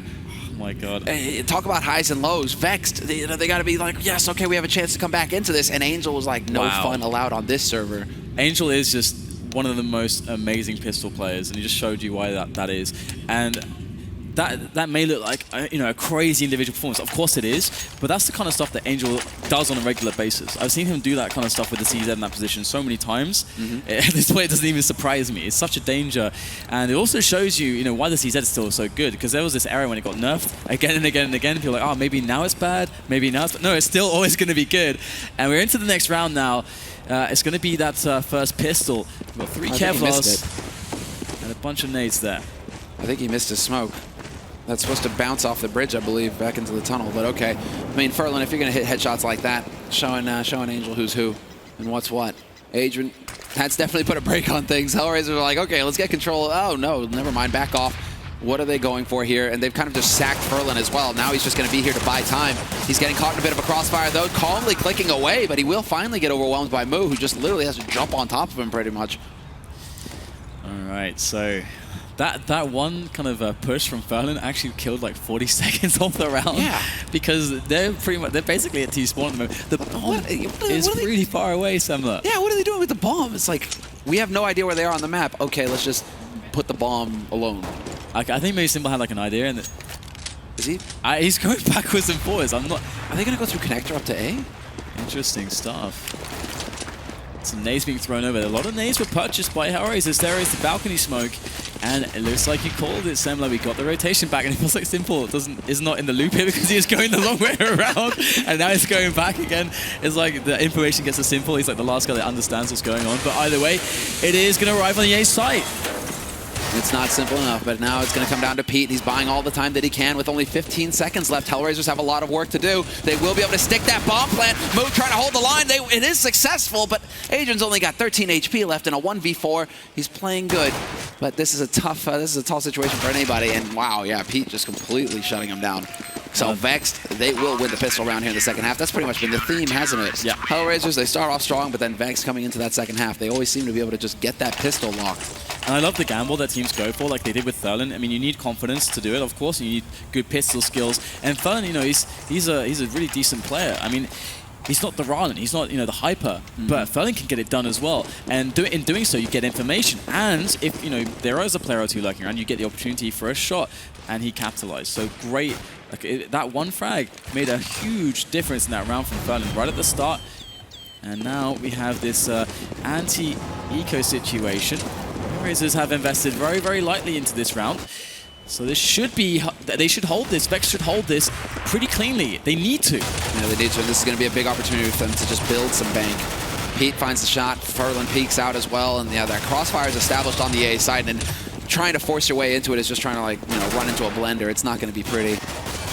Oh my God.
Talk about highs and lows. Vexed, they got to be like, yes, okay, we have a chance to come back into this. And Angel was like, no fun allowed on this server.
Angel is just one of the most amazing pistol players, and he just showed you why that is. And that may look like a crazy individual performance. Of course it is, but that's the kind of stuff that Angel does on a regular basis. I've seen him do that kind of stuff with the CZ in that position so many times. At this point, it doesn't even surprise me. It's such a danger, and it also shows you, why the CZ is still so good. Because there was this era when it got nerfed again and again and again. People are like, oh, maybe now it's bad. Maybe now it's bad. No, it's still always going to be good. And we're into the next round now. It's going to be that first pistol. We've got 3 Kevlars and a bunch of nades there.
I think he missed his smoke. That's supposed to bounce off the bridge, I believe, back into the tunnel, but okay. I mean, Furlan, if you're going to hit headshots like that, showing Angel who's who and what's what. AdreN, that's definitely put a break on things. HellRaisers are like, okay, let's get control. Oh, no, never mind, back off. What are they going for here? And they've kind of just sacked Furlan as well. Now he's just going to be here to buy time. He's getting caught in a bit of a crossfire, though, calmly clicking away, but he will finally get overwhelmed by Moo, who just literally has to jump on top of him pretty much.
All right, so that one kind of push from Furlan actually killed like 40 seconds off the round.
Yeah.
Because they're basically at T-spawn at the moment. The bomb is really far away, Semler.
Yeah, what are they doing with the bomb? It's like, we have no idea where they are on the map. Okay, let's just put the bomb alone.
I think maybe Simba had like an idea, and
is he?
He's going backwards and forwards. I'm not.
Are they going to go through connector up to A?
Interesting stuff. Some nades being thrown over. A lot of nades were purchased by HellRaisers. There is the balcony smoke, and it looks like you called it, Semler. We got the rotation back, and it feels like Simple is not in the loop here because he is going the long way around, and now he's going back again. It's like the information gets to Simple. He's like the last guy that understands what's going on. But either way, it is going to arrive on the A site.
It's not simple enough, but now it's going to come down to peet. He's buying all the time that he can with only 15 seconds left. HellRaisers have a lot of work to do. They will be able to stick that bomb plant. Mo trying to hold the line. It is successful, but AdreN's only got 13 HP left in a 1v4. He's playing good, but this is a tough situation for anybody. And wow, yeah, peet just completely shutting him down. So Vexed, they will win the pistol round here in the second half. That's pretty much been the theme, hasn't it?
Yeah.
HellRaisers, they start off strong, but then Vexed coming into that second half, they always seem to be able to just get that pistol locked.
And I love the gamble that teams go for, like they did with Furlan. I mean, you need confidence to do it, of course. You need good pistol skills. And Furlan, he's a really decent player. I mean, he's not the rallen, he's not the hyper, but Furlan can get it done as well. And in doing so, you get information. And if there is a player or two lurking around, you get the opportunity for a shot, and he capitalized. So great. Like that one frag made a huge difference in that round from Furlan right at the start. And now we have this anti-eco situation. HellRaisers have invested very, very lightly into this round. So this should be, they should hold this, Vex should hold this pretty cleanly. They need to.
Yeah, they need to. This is going to be a big opportunity for them to just build some bank. peet finds the shot, Furlan peeks out as well, and yeah, that crossfire is established on the A side, and trying to force your way into it is just trying to run into a blender. It's not going to be pretty.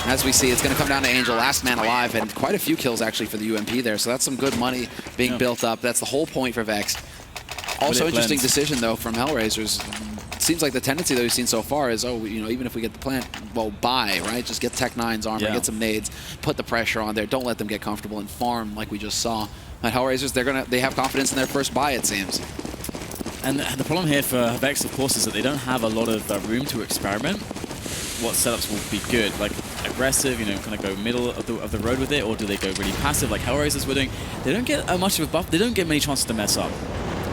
As we see, it's going to come down to Angel, last man alive, and quite a few kills actually for the UMP there, so that's some good money being built up. That's the whole point for Vexed. Also interesting decision, though, from HellRaisers. It seems like the tendency that we've seen so far is, even if we get the plant, well, buy, right? Just get Tech 9's armor, get some nades, put the pressure on there, don't let them get comfortable and farm like we just saw. At HellRaisers, they have confidence in their first buy, it seems.
And the problem here for Vex, of course, is that they don't have a lot of room to experiment. What setups will be good, like aggressive, kind of go middle of the road with it, or do they go really passive like HellRaisers were doing? They don't get much of a buff. They don't get many chances to mess up.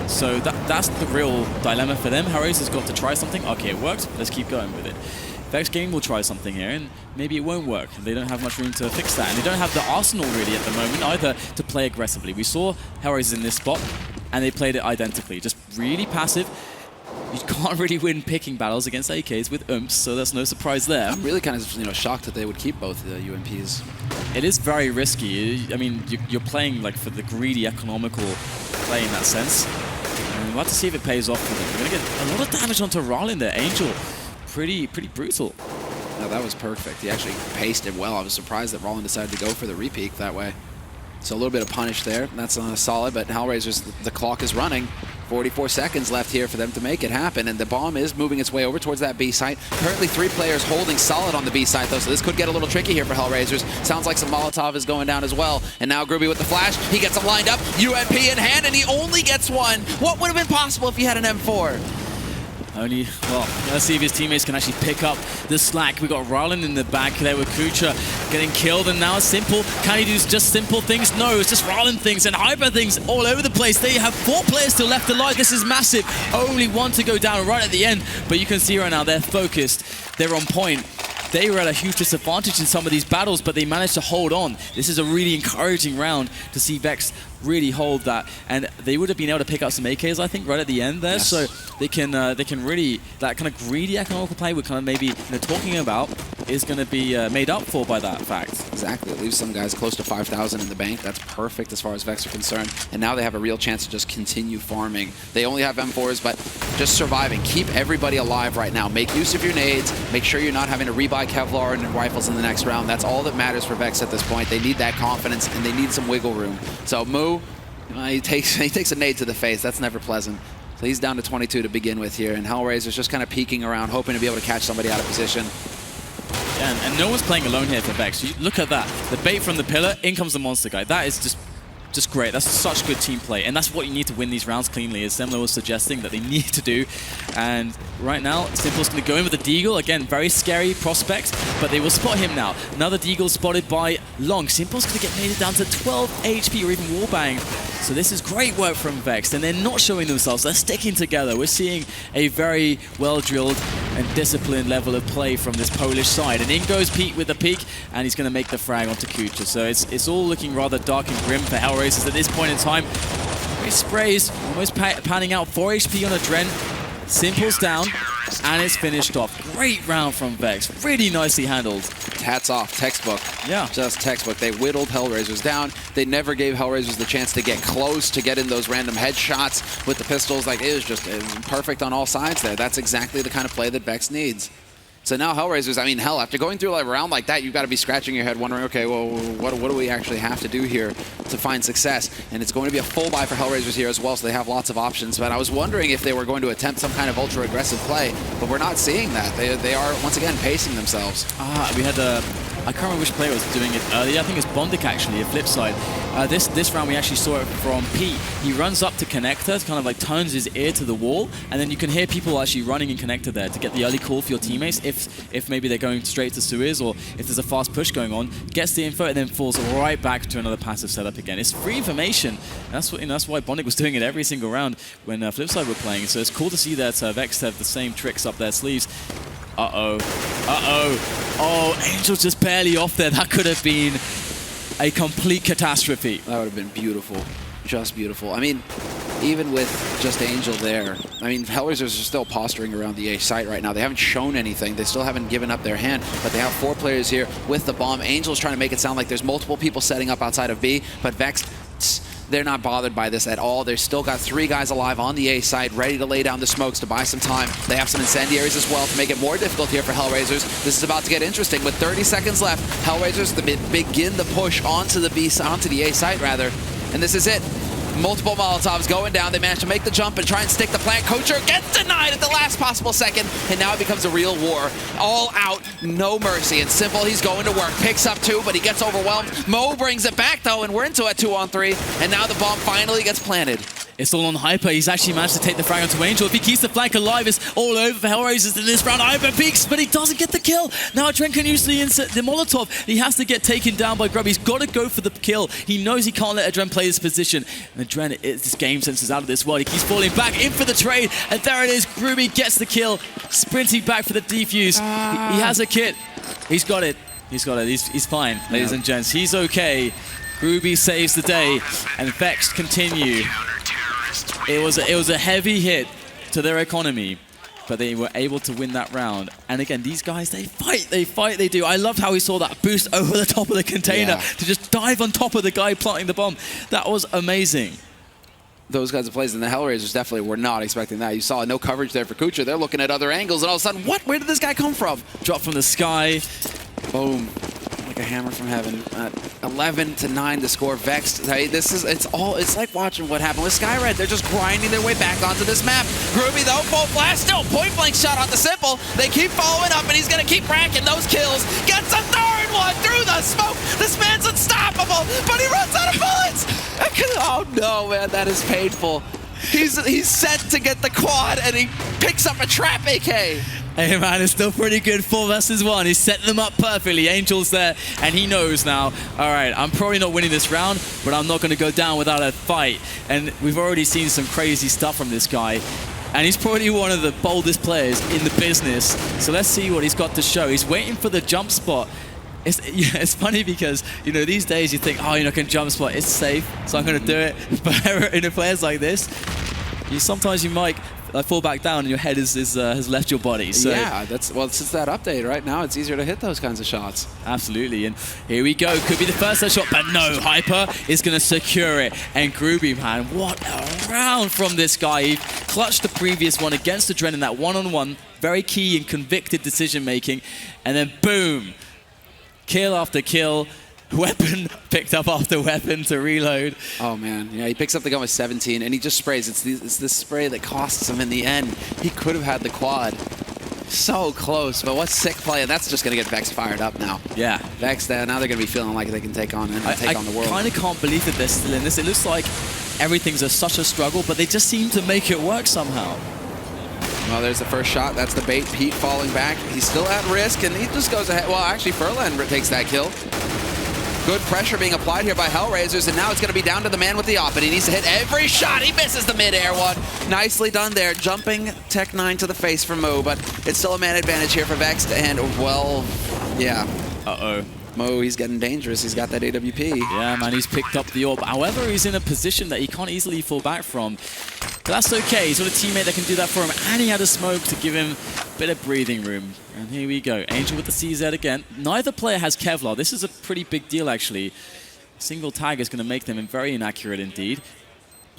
So that's the real dilemma for them. HellRaisers got to try something. Okay, it worked. Let's keep going with it. Vex Game will try something here, and maybe it won't work. They don't have much room to fix that, and they don't have the arsenal really at the moment either to play aggressively. We saw HellRaisers in this spot, and they played it identically, just really passive. You can't really win picking battles against AKs with umps, so that's no surprise there.
I'm really kind of shocked that they would keep both the UMPs.
It is very risky. I mean, you're playing like for the greedy, economical play in that sense. And we'll have to see if it pays off for them. We're going to get a lot of damage onto rallen there. Angel, pretty brutal.
No, that was perfect. He actually paced it well. I was surprised that rallen decided to go for the repeak that way. So a little bit of punish there. That's solid, but HellRaisers, the clock is running. 44 seconds left here for them to make it happen, and the bomb is moving its way over towards that B site. Currently 3 players holding solid on the B site though, so this could get a little tricky here for HellRaisers. Sounds like some Molotov is going down as well. And now GruBy with the flash. He gets him lined up, UMP in hand, and he only gets one. What would have been possible if he had an M4?
Well, let's see if his teammates can actually pick up the slack. We got rallen in the back there with kUcheR getting killed, and now it's simple. Can he do just simple things? No, it's just rallen things and hyper things all over the place. They have 4 players still left alive. This is massive. Only 1 to go down right at the end, but you can see right now they're focused. They're on point. They were at a huge disadvantage in some of these battles, but they managed to hold on. This is a really encouraging round to see Vexed really hold that, and they would have been able to pick up some AKs, I think, right at the end there.
Yes.
So they can really, that kind of greedy economical play we're kind of maybe talking about is going to be made up for by that fact.
Exactly. It leaves some guys close to 5,000 in the bank. That's perfect as far as Vexed are concerned. And now they have a real chance to just continue farming. They only have M4s, but just surviving. Keep everybody alive right now. Make use of your nades. Make sure you're not having to rebuy Kevlar and rifles in the next round. That's all that matters for Vexed at this point. They need that confidence, and they need some wiggle room. So Mu, he takes a nade to the face. That's never pleasant. So he's down to 22 to begin with here, and HellRaisers just kind of peeking around, hoping to be able to catch somebody out of position.
Yeah, and no one's playing alone here for Vexed. You look at that. The bait from the pillar, in comes the monster guy. That is just great. That's such good team play, and that's what you need to win these rounds cleanly, as Semler was suggesting that they need to do. And right now, Simple's going to go in with the Deagle. Again, very scary prospect, but they will spot him now. Another Deagle spotted by Long. Simple's going to get made down to 12 HP or even wallbang. So this is great work from Vexed, and they're not showing themselves. They're sticking together. We're seeing a very well-drilled and disciplined level of play from this Polish side. And in goes peet with the peek, and he's going to make the frag onto kUcheR. So it's all looking rather dark and grim for HellRaisers at this point in time. He sprays, almost panning out. 4 HP on AdreN. Simple's down, and it's finished off. Great round from Vexed. Really nicely handled.
Hats off, textbook.
Yeah.
Just textbook. They whittled HellRaisers down. They never gave HellRaisers the chance to get close, to get in those random headshots with the pistols. Like, it was just perfect on all sides there. That's exactly the kind of play that Vexed needs. So now HellRaisers, I mean, hell, after going through a round like that, you've got to be scratching your head wondering, okay, well, what do we actually have to do here to find success? And it's going to be a full buy for HellRaisers here as well, so they have lots of options. But I was wondering if they were going to attempt some kind of ultra-aggressive play, but we're not seeing that. They are, once again, pacing themselves.
We had I can't remember which player was doing it earlier. I think it's Bondik, actually, a flip side. This round, we actually saw it from peet. He runs up to connector, kind of like turns his ear to the wall, and then you can hear people actually running in connector there to get the early call for your teammates if maybe they're going straight to Suez, or if there's a fast push going on, gets the info and then falls right back to another passive setup again. It's free information. That's why Bondik was doing it every single round when Flipside were playing. So it's cool to see that Vexed have the same tricks up their sleeves. Uh-oh. Oh, Angel just barely off there. That could have been a complete catastrophe.
That would have been beautiful. Just beautiful. I mean, even with just Angel there, I mean, HellRaisers are still posturing around the A site right now. They haven't shown anything. They still haven't given up their hand, but they have 4 players here with the bomb. Angel's trying to make it sound like there's multiple people setting up outside of B, but Vexed, they're not bothered by this at all. They've still got 3 guys alive on the A side, ready to lay down the smokes to buy some time. They have some incendiaries as well to make it more difficult here for HellRaisers. This is about to get interesting. With 30 seconds left, HellRaisers begin the push onto the A site rather, and this is it. Multiple Molotovs going down. They manage to make the jump and try and stick the plant. kUcheR gets denied at the last possible second, and now it becomes a real war. All out, no mercy. And Simple, he's going to work. Picks up 2, but he gets overwhelmed. Mo brings it back, though, and we're into a 2-on-3, and now the bomb finally gets planted.
It's all on Hyper. He's actually managed to take the frag onto Angel. If he keeps the flank alive, it's all over for HellRaisers in this round. Hyper peeks, but he doesn't get the kill. Now AdreN can use the Molotov. He has to get taken down by GruBy. He's got to go for the kill. He knows he can't let AdreN play his position. And AdreN, this game sense is out of this world. He keeps falling back in for the trade. And there it is. GruBy gets the kill. Sprinting back for the defuse. He has a kit. He's got it. He's got it. He's fine, ladies and gents. He's okay. GruBy saves the day. And Vexed continue. It was a heavy hit to their economy, but they were able to win that round. And again, these guys, they fight, they do. I loved how we saw that boost over the top of the container to just dive on top of the guy planting the bomb. That was amazing.
Those kinds of plays, and the HellRaisers definitely were not expecting that. You saw no coverage there for kUcheR. They're looking at other angles, and all of a sudden, what? Where did this guy come from?
Drop from the sky.
Boom. Like a hammer from heaven. 11-9 to score. Vexed. Hey, it's like watching what happened with SkyRed. They're just grinding their way back onto this map. GruBy though, full flash, still point blank shot on the Simple. They keep following up, and he's gonna keep racking those kills. Gets a third one through the smoke. This man's unstoppable, but he runs out of bullets. Oh no, man, that is painful. He's set to get the quad, and he picks up a trap AK.
Hey man, it's still pretty good. 4 versus 1. He's set them up perfectly. Angel's there, and he knows now, all right, I'm probably not winning this round, but I'm not going to go down without a fight. And we've already seen some crazy stuff from this guy. And he's probably one of the boldest players in the business. So let's see what he's got to show. He's waiting for the jump spot. It's funny because, you know, these days you think, oh, you know, I can jump spot. It's safe, so I'm going to do it. But in a players like this, sometimes you might fall back down and your head has left your body. So
yeah, since that update right now, it's easier to hit those kinds of shots.
Absolutely, and here we go. Could be the first shot, but no, Hyper is going to secure it. And GruBy, man, what a round from this guy. He clutched the previous one against AdreN in that one-on-one. Very key and convicted decision-making. And then boom, kill after kill. Weapon picked up after weapon to reload.
Oh man, yeah, he picks up the gun with 17 and he just sprays. It's this spray that costs him in the end. He could have had the quad. So close, but what sick play, and that's just going to get Vexed fired up now.
Yeah.
Vexed, now they're going to be feeling like they can take on the world.
I kind of can't believe that they're still in this. It looks like everything's such a struggle, but they just seem to make it work somehow.
Well, there's the first shot. That's the bait. Peet falling back. He's still at risk, and he just goes ahead. Well, actually, Furlan takes that kill. Good pressure being applied here by HellRaisers, and now it's going to be down to the man with the op, and he needs to hit every shot. He misses the mid-air one. Nicely done there. Jumping Tech 9 to the face for Mo, but it's still a man advantage here for Vexed, and, well, yeah.
Uh-oh.
Mo, he's getting dangerous. He's got that AWP.
Yeah, man, he's picked up the orb. However, he's in a position that he can't easily fall back from. But that's okay. He's got a teammate that can do that for him, and he had a smoke to give him a bit of breathing room. And here we go. Angel with the CZ again. Neither player has Kevlar. This is a pretty big deal, actually. Single tag is going to make them very inaccurate indeed.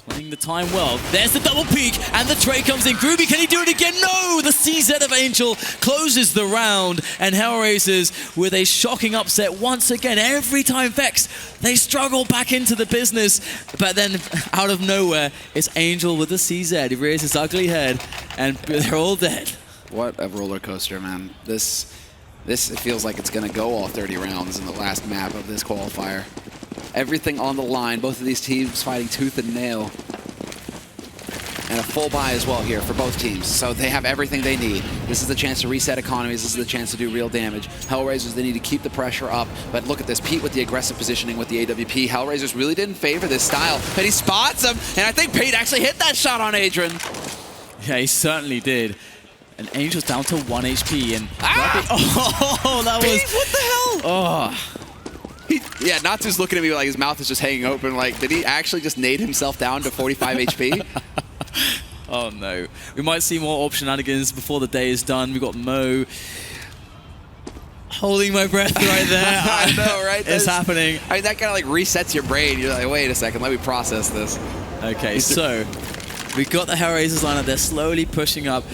Playing the time well. There's the double peek, and the tray comes in. GruBy, can he do it again? No! The CZ of Angel closes the round, and HellRaisers with a shocking upset once again. Every time Vexed, they struggle back into the business, but then out of nowhere, it's Angel with the CZ. He rears his ugly head, and they're all dead.
What a roller coaster, man. This it feels like it's going to go all 30 rounds in the last map of this qualifier. Everything on the line, both of these teams fighting tooth and nail. And a full buy as well here for both teams. So they have everything they need. This is the chance to reset economies. This is the chance to do real damage. HellRaisers, they need to keep the pressure up. But look at this, Peet with the aggressive positioning with the AWP. HellRaisers really didn't favor this style, but he spots him. And I think Peet actually hit that shot on AdreN.
Yeah, he certainly did. And Angel's down to 1 HP. And
oh,
that
Peet,
was...
what the hell?
Oh.
Yeah, Natsu's looking at me like his mouth is just hanging open. Like, did he actually just nade himself down to 45 HP?
Oh no. We might see more orb shenanigans before the day is done. We've got Mo holding my breath right there.
I know, right?
It's happening.
I mean, that kind of like resets your brain. You're like, wait a second, let me process this.
Okay, so we've got the HellRaisers lineup. They're slowly pushing up.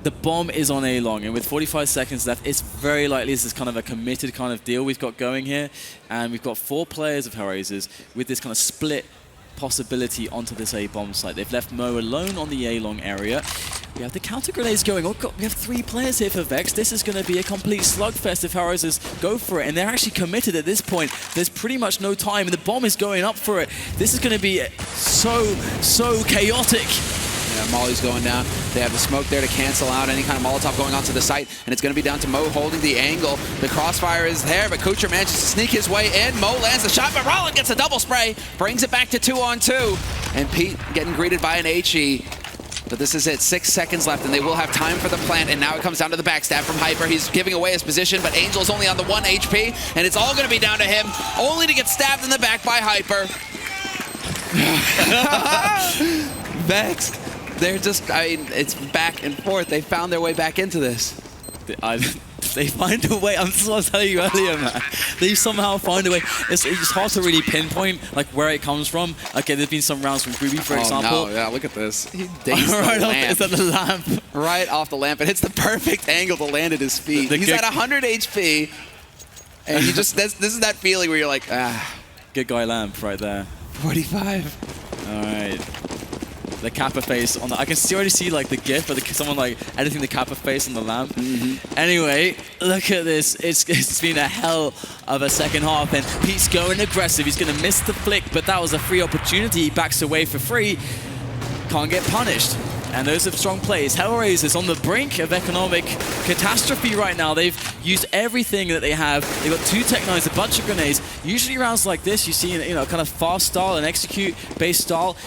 The bomb is on A long, and with 45 seconds left, it's very likely this is kind of a committed kind of deal we've got going here. And we've got 4 players of HellRaisers with this kind of split possibility onto this A bomb site. They've left Mo alone on the A long area. We have the counter grenades going. Oh, God, we have 3 players here for Vexed. This is going to be a complete slugfest if HellRaisers go for it, and they're actually committed at this point. There's pretty much no time, and the bomb is going up for it. This is going to be so chaotic.
Yeah, Molly's going down. They have the smoke there to cancel out any kind of Molotov going onto the site, and it's going to be down to Mo holding the angle. The crossfire is there, but kUcheR manages to sneak his way in. Mo lands the shot, but rallen gets a double spray, brings it back to 2-on-2, and Peet getting greeted by an HE. But this is it, 6 seconds left, and they will have time for the plant, and now it comes down to the backstab from Hyper. He's giving away his position, but Angel's only on the 1 HP, and it's all going to be down to him, only to get stabbed in the back by Hyper. Vexed. They're just, I mean, it's back and forth. They found their way back into this.
They find a way. I'm just telling you earlier, man. They somehow find a way. It's hard to really pinpoint like where it comes from. Okay, there's been some rounds from GruBy, for example.
No, yeah, look at this. He dazed
right
the
off,
lamp.
is that the lamp?
Right off the lamp. It hits the perfect angle to land at his feet. He's at 100 HP, and you just this is that feeling where you're like, ah.
Good guy lamp right there.
45.
All right. The Kappa face on the, I can already see like the GIF of someone like editing the Kappa face on the lamp. Anyway, look at this. It's been a hell of a second half, and Pete's going aggressive. He's going to miss the flick, but that was a free opportunity. He backs away for free. Can't get punished. And those are strong plays. HellRaisers on the brink of economic catastrophe right now. They've used everything that they have. They've got 2 Tech-9s, a bunch of grenades. Usually rounds like this, you see, kind of fast style and execute-based style.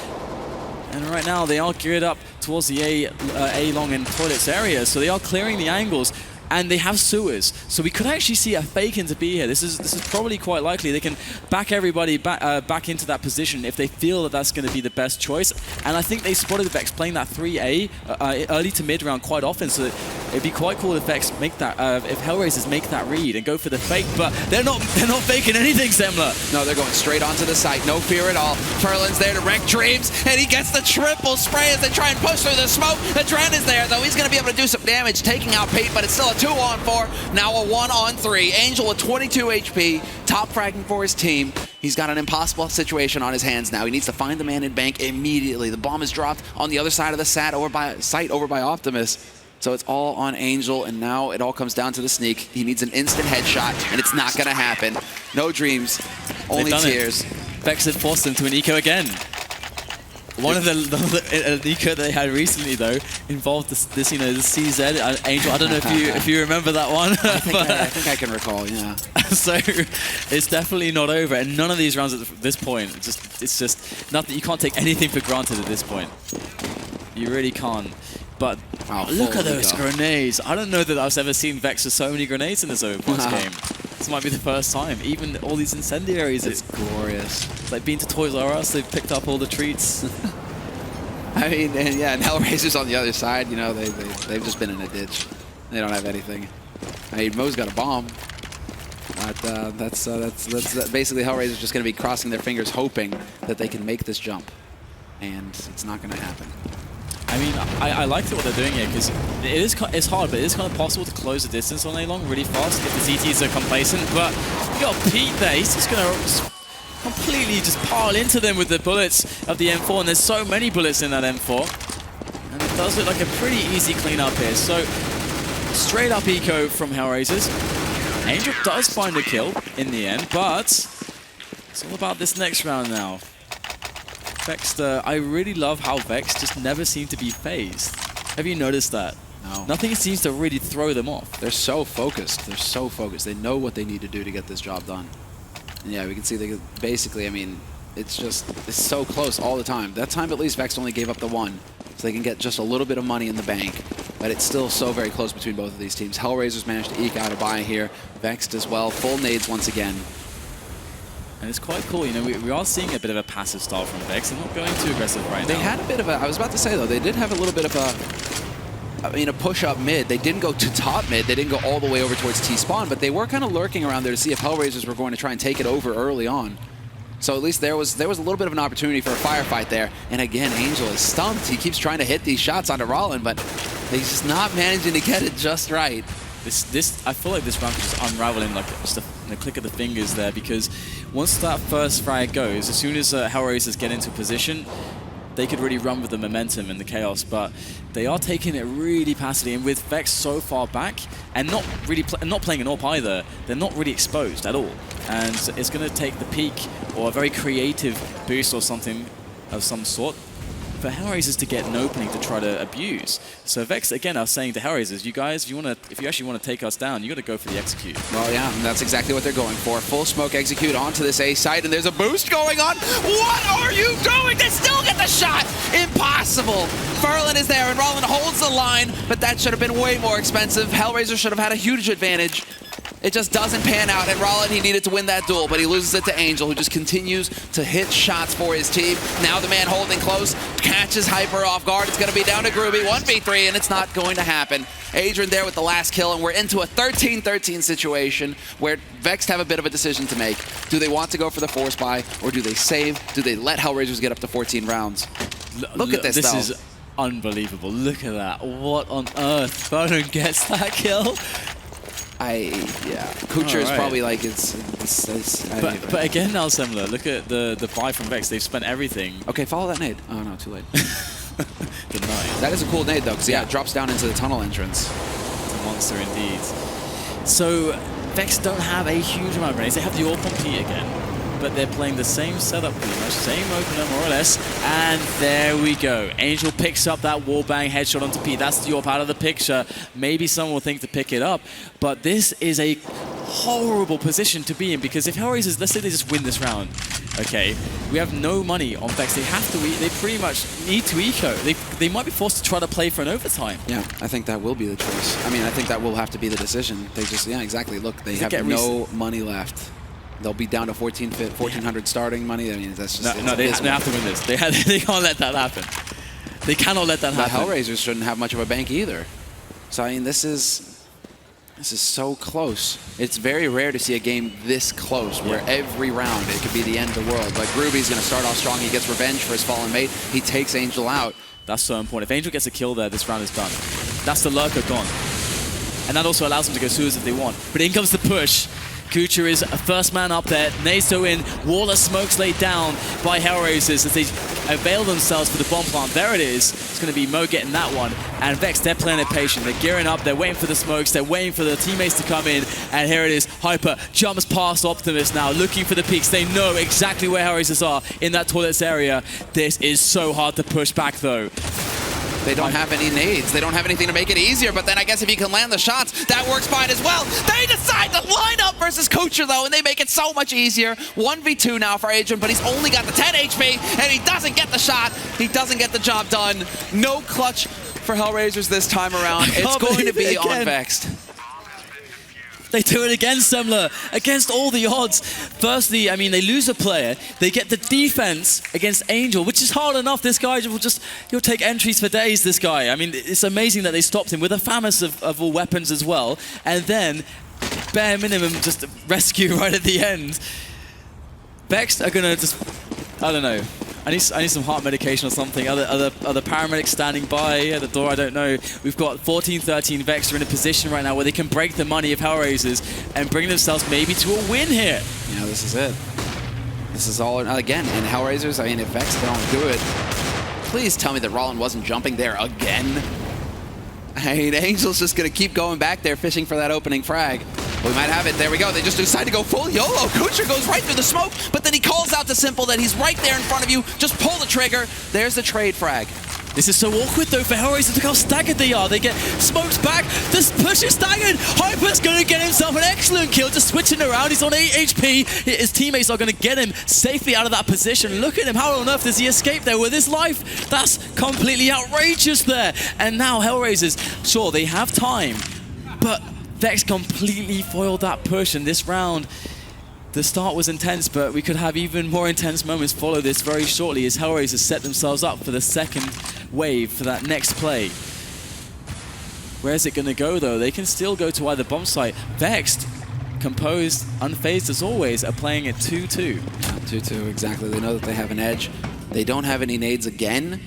And right now, they are geared up towards the A long and toilets area, so they are clearing the angles. And they have sewers, so we could actually see a fake into B here. This is probably quite likely. They can back everybody back into that position if they feel that that's going to be the best choice. And I think they spotted Vexed playing that 3A early to mid round quite often, so it'd be quite cool if Vexed make that, if HellRaisers make that read and go for the fake. But they're not faking anything, Semler.
No, they're going straight onto the site. No fear at all. Furlan's there to wreck dreams, and he gets the triple spray as they try and push through the smoke. AdreN is there, though. He's going to be able to do some damage, taking out Peet, but it's still a 2-on-4, now a 1-on-3. Angel with 22 HP, top fragging for his team. He's got an impossible situation on his hands now. He needs to find the man in bank immediately. The bomb is dropped on the other side of the site over by Optimus. So it's all on Angel, and now it all comes down to the sneak. He needs an instant headshot, and it's not going to happen. No dreams, only tears.
Vexed had forced them to an eco again. One of the eco they had recently, though, involved this the CZ Angel. I don't know if you remember that one.
I think I can recall, yeah.
So it's definitely not over, and none of these rounds at this point. It's just nothing. You can't take anything for granted at this point. You really can't. But wow, look at those grenades. I don't know that I've ever seen Vexed with so many grenades in this overpass game. This might be the first time. Even all these incendiaries.
It's glorious.
It's like being to Toys R Us. They've picked up all the treats.
I mean, and HellRaisers on the other side, they've just been in a ditch. They don't have anything. I mean, Mo's got a bomb. But that's basically HellRaisers just going to be crossing their fingers hoping that they can make this jump. And it's not going to happen.
I mean, I like what they're doing here because it's hard, but it is kind of possible to close the distance on A-Long really fast if the ZTs are complacent. But you got Peet there. He's just going to completely just pile into them with the bullets of the M4, and there's so many bullets in that M4. And it does look like a pretty easy cleanup here. So straight up eco from HellRaisers. Angel does find a kill in the end, but it's all about this next round now. Vexed, I really love how Vexed just never seem to be phased. Have you noticed that?
No.
Nothing seems to really throw them off.
They're so focused. They're so focused. They know what they need to do to get this job done. And yeah, we can see they basically, I mean, it's so close all the time. That time at least Vexed only gave up the 1, so they can get just a little bit of money in the bank. But it's still so very close between both of these teams. HellRaisers managed to eke out a buy here. Vexed as well. Full nades once again.
And it's quite cool, we are seeing a bit of a passive style from Vexed. They're not going too aggressive right now.
They had a bit of a, I was about to say though, they did have a little bit of a push up mid. They didn't go to top mid. They didn't go all the way over towards T-spawn, but they were kind of lurking around there to see if HellRaisers were going to try and take it over early on. So at least there was a little bit of an opportunity for a firefight there. And again, Angel is stumped. He keeps trying to hit these shots onto rallen, but he's just not managing to get it just right.
I feel like this round is just unraveling like just in the click of the fingers there, because once that first frag goes, as soon as HellRaisers get into position, they could really run with the momentum and the chaos, but they are taking it really passively, and with Vexed so far back and not really not playing an AWP either, they're not really exposed at all, and it's going to take the peak or a very creative boost or something of some sort for HellRaisers to get an opening to try to abuse. So Vexed again are saying to HellRaisers, you guys, if you actually want to take us down, you got to go for the execute.
Well, yeah, and that's exactly what they're going for. Full smoke execute onto this A site, and there's a boost going on. What are you doing? They still get the shot. Impossible. Furlan is there, and rallen holds the line, but that should have been way more expensive. HellRaisers should have had a huge advantage. It just doesn't pan out, and rallen, he needed to win that duel, but he loses it to Angel, who just continues to hit shots for his team. Now the man holding close catches Hyper off guard. It's going to be down to GruBy, 1v3, and it's not going to happen. AdreN there with the last kill, and we're into a 13-13 situation where Vexed have a bit of a decision to make. Do they want to go for the force buy, or do they save? Do they let HellRaisers get up to 14 rounds? Look at this, though.
This is unbelievable. Look at that. What on earth? Furlan gets that kill.
Yeah, kUcheR is probably like
but again, now similar. Look at the buy from Vexed. They've spent everything.
Okay, follow that nade. Oh no, too late.
The nade.
That is a cool nade though, because yeah, it drops down into the tunnel entrance.
It's a monster indeed. So Vexed don't have a huge amount of grenades. They have the AWP on Peet again, but they're playing the same setup pretty much, same opener more or less, and there we go. Angel picks up that wallbang headshot onto Peet. That's the AWP out of the picture. Maybe someone will think to pick it up, but this is a horrible position to be in, because if HellRaisers, let's say they just win this round, okay, we have no money on Vexed. They have to, they pretty much need to eco. They might be forced to try to play for an overtime.
Yeah, I think that will be the choice. I mean, I think that will have to be the decision. They just, yeah, exactly. Look, they have no money left. They'll be down to 1,400 starting money. I mean, that's just...
No, they have to win this. They can't let that happen. They cannot let that happen.
The HellRaisers shouldn't have much of a bank either. So, I mean, this is so close. It's very rare to see a game this close, where every round it could be the end of the world. But GruBy's going to start off strong. He gets revenge for his fallen mate. He takes Angel out.
That's so important. If Angel gets a kill there, this round is done. That's the lurker gone. And that also allows them to go sewers if they want. But in comes the push. kUcheR is a first man up there. Nades go in. Wall of smokes laid down by HellRaisers as they avail themselves for the bomb plant. There it is. It's going to be Mo getting that one. And Vexed, they're playing it patient. They're gearing up. They're waiting for the smokes. They're waiting for the teammates to come in. And here it is. Hyper jumps past Optimus now, looking for the peaks. They know exactly where HellRaisers are in that toilets area. This is so hard to push back, though.
They don't have any nades. They don't have anything to make it easier, but then I guess if you can land the shots, that works fine as well. They decide to line up versus kUcheR, though, and they make it so much easier. 1v2 now for AdreN, but he's only got the 10 HP, and he doesn't get the shot. He doesn't get the job done. No clutch for HellRaisers this time around. It's going to be on Vexed.
They do it again, Semler, against all the odds. Firstly, I mean, they lose a player. They get the defense against Angel, which is hard enough. This guy he'll take entries for days, this guy. I mean, it's amazing that they stopped him with a FAMAS of all weapons as well. And then, bare minimum, just rescue right at the end. Vexed are going to just, I don't know. I need some heart medication or something. Other paramedics standing by at the door, I don't know. We've got 14-13 Vexed are in a position right now where they can break the money of HellRaisers and bring themselves maybe to a win here.
Yeah, this is it. This is all, again, and HellRaisers, I mean, if Vexed don't do it, please tell me that rallen wasn't jumping there again. I mean, Angel's just going to keep going back there, fishing for that opening frag. We might have it. There we go. They just decide to go full YOLO. kUcheR goes right through the smoke, but then he calls out to Simple that he's right there in front of you. Just pull the trigger. There's the trade frag.
This is so awkward, though, for HellRaisers. Look how staggered they are. They get smokes back. This push is staggered. Hyper's going to get himself an excellent kill, just switching around. He's on 8 HP. His teammates are going to get him safely out of that position. Look at him. How on earth does he escape there with his life? That's completely outrageous there. And now HellRaisers, sure, they have time, but Vexed completely foiled that push, and this round, the start was intense, but we could have even more intense moments follow this very shortly as HellRaisers set themselves up for the second wave for that next play. Where's it going to go, though? They can still go to either bomb site. Vexed, composed, unfazed as always, are playing it 2-2.
2-2, exactly. They know that they have an edge. They don't have any nades again,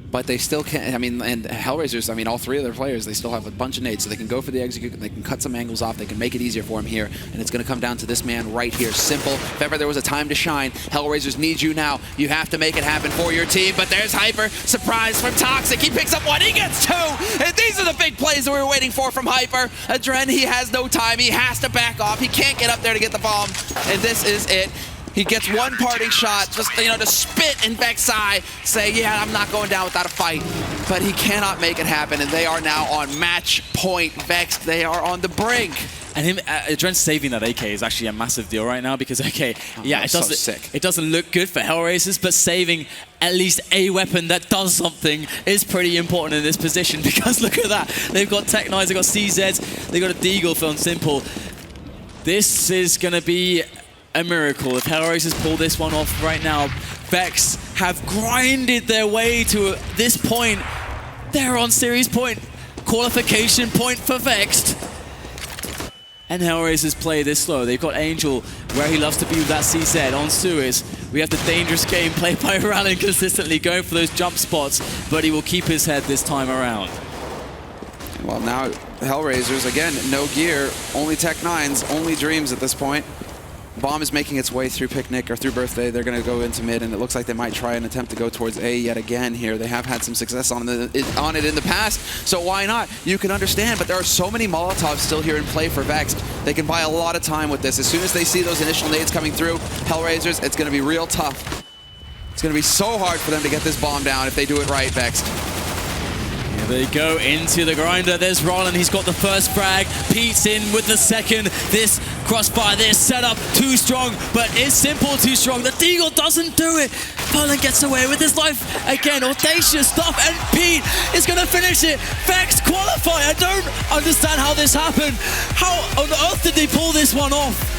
but they still can. I mean, and HellRaisers, I mean, all three of their players, they still have a bunch of nades, so they can go for the execute, they can cut some angles off, they can make it easier for him here, and it's going to come down to this man right here. Simple. If ever there was a time to shine, HellRaisers need you now. You have to make it happen for your team, but there's Hyper. Surprise from Toxic. He picks up one, he gets two, and these are the big plays that we were waiting for from Hyper. AdreN, he has no time. He has to back off. He can't get up there to get the bomb, and this is it. He gets one parting shot, just, you know, to spit in Vexed's eye, say, yeah, I'm not going down without a fight. But he cannot make it happen, and they are now on match point. Vexed, they are on the brink.
And him, AdreN saving that AK is actually a massive deal right now because, okay, yeah, it doesn't look good for HellRaisers, but saving at least a weapon that does something is pretty important in this position because look at that. They've got Tech 9s, they've got CZs, they've got a Deagle from Simple. This is going to be a miracle if HellRaisers pull this one off right now. Vexed have grinded their way to this point. They're on series point. Qualification point for Vexed. And HellRaisers play this slow. They've got Angel where he loves to be with that CZ on Suez. We have the dangerous game played by Rallen consistently going for those jump spots, but he will keep his head this time around.
Well, now HellRaisers, again, no gear, only Tech 9s, only Dreams at this point. Bomb is making its way through Picnic, or through Birthday. They're going to go into mid, and it looks like they might try and attempt to go towards A yet again here. They have had some success on it in the past, so why not? You can understand, but there are so many Molotovs still here in play for Vexed. They can buy a lot of time with this. As soon as they see those initial nades coming through, HellRaisers, it's going to be real tough. It's going to be so hard for them to get this bomb down if they do it right, Vexed.
Here they go into the grinder. There's Rallen. He's got the first frag. Peet's in with the second. This crossfire, this setup, too strong, but it's simple too strong. The Deagle doesn't do it. Furlan gets away with his life again. Audacious stuff, and Peet is going to finish it. Vexed qualify. I don't understand how this happened. How on earth did they pull this one off?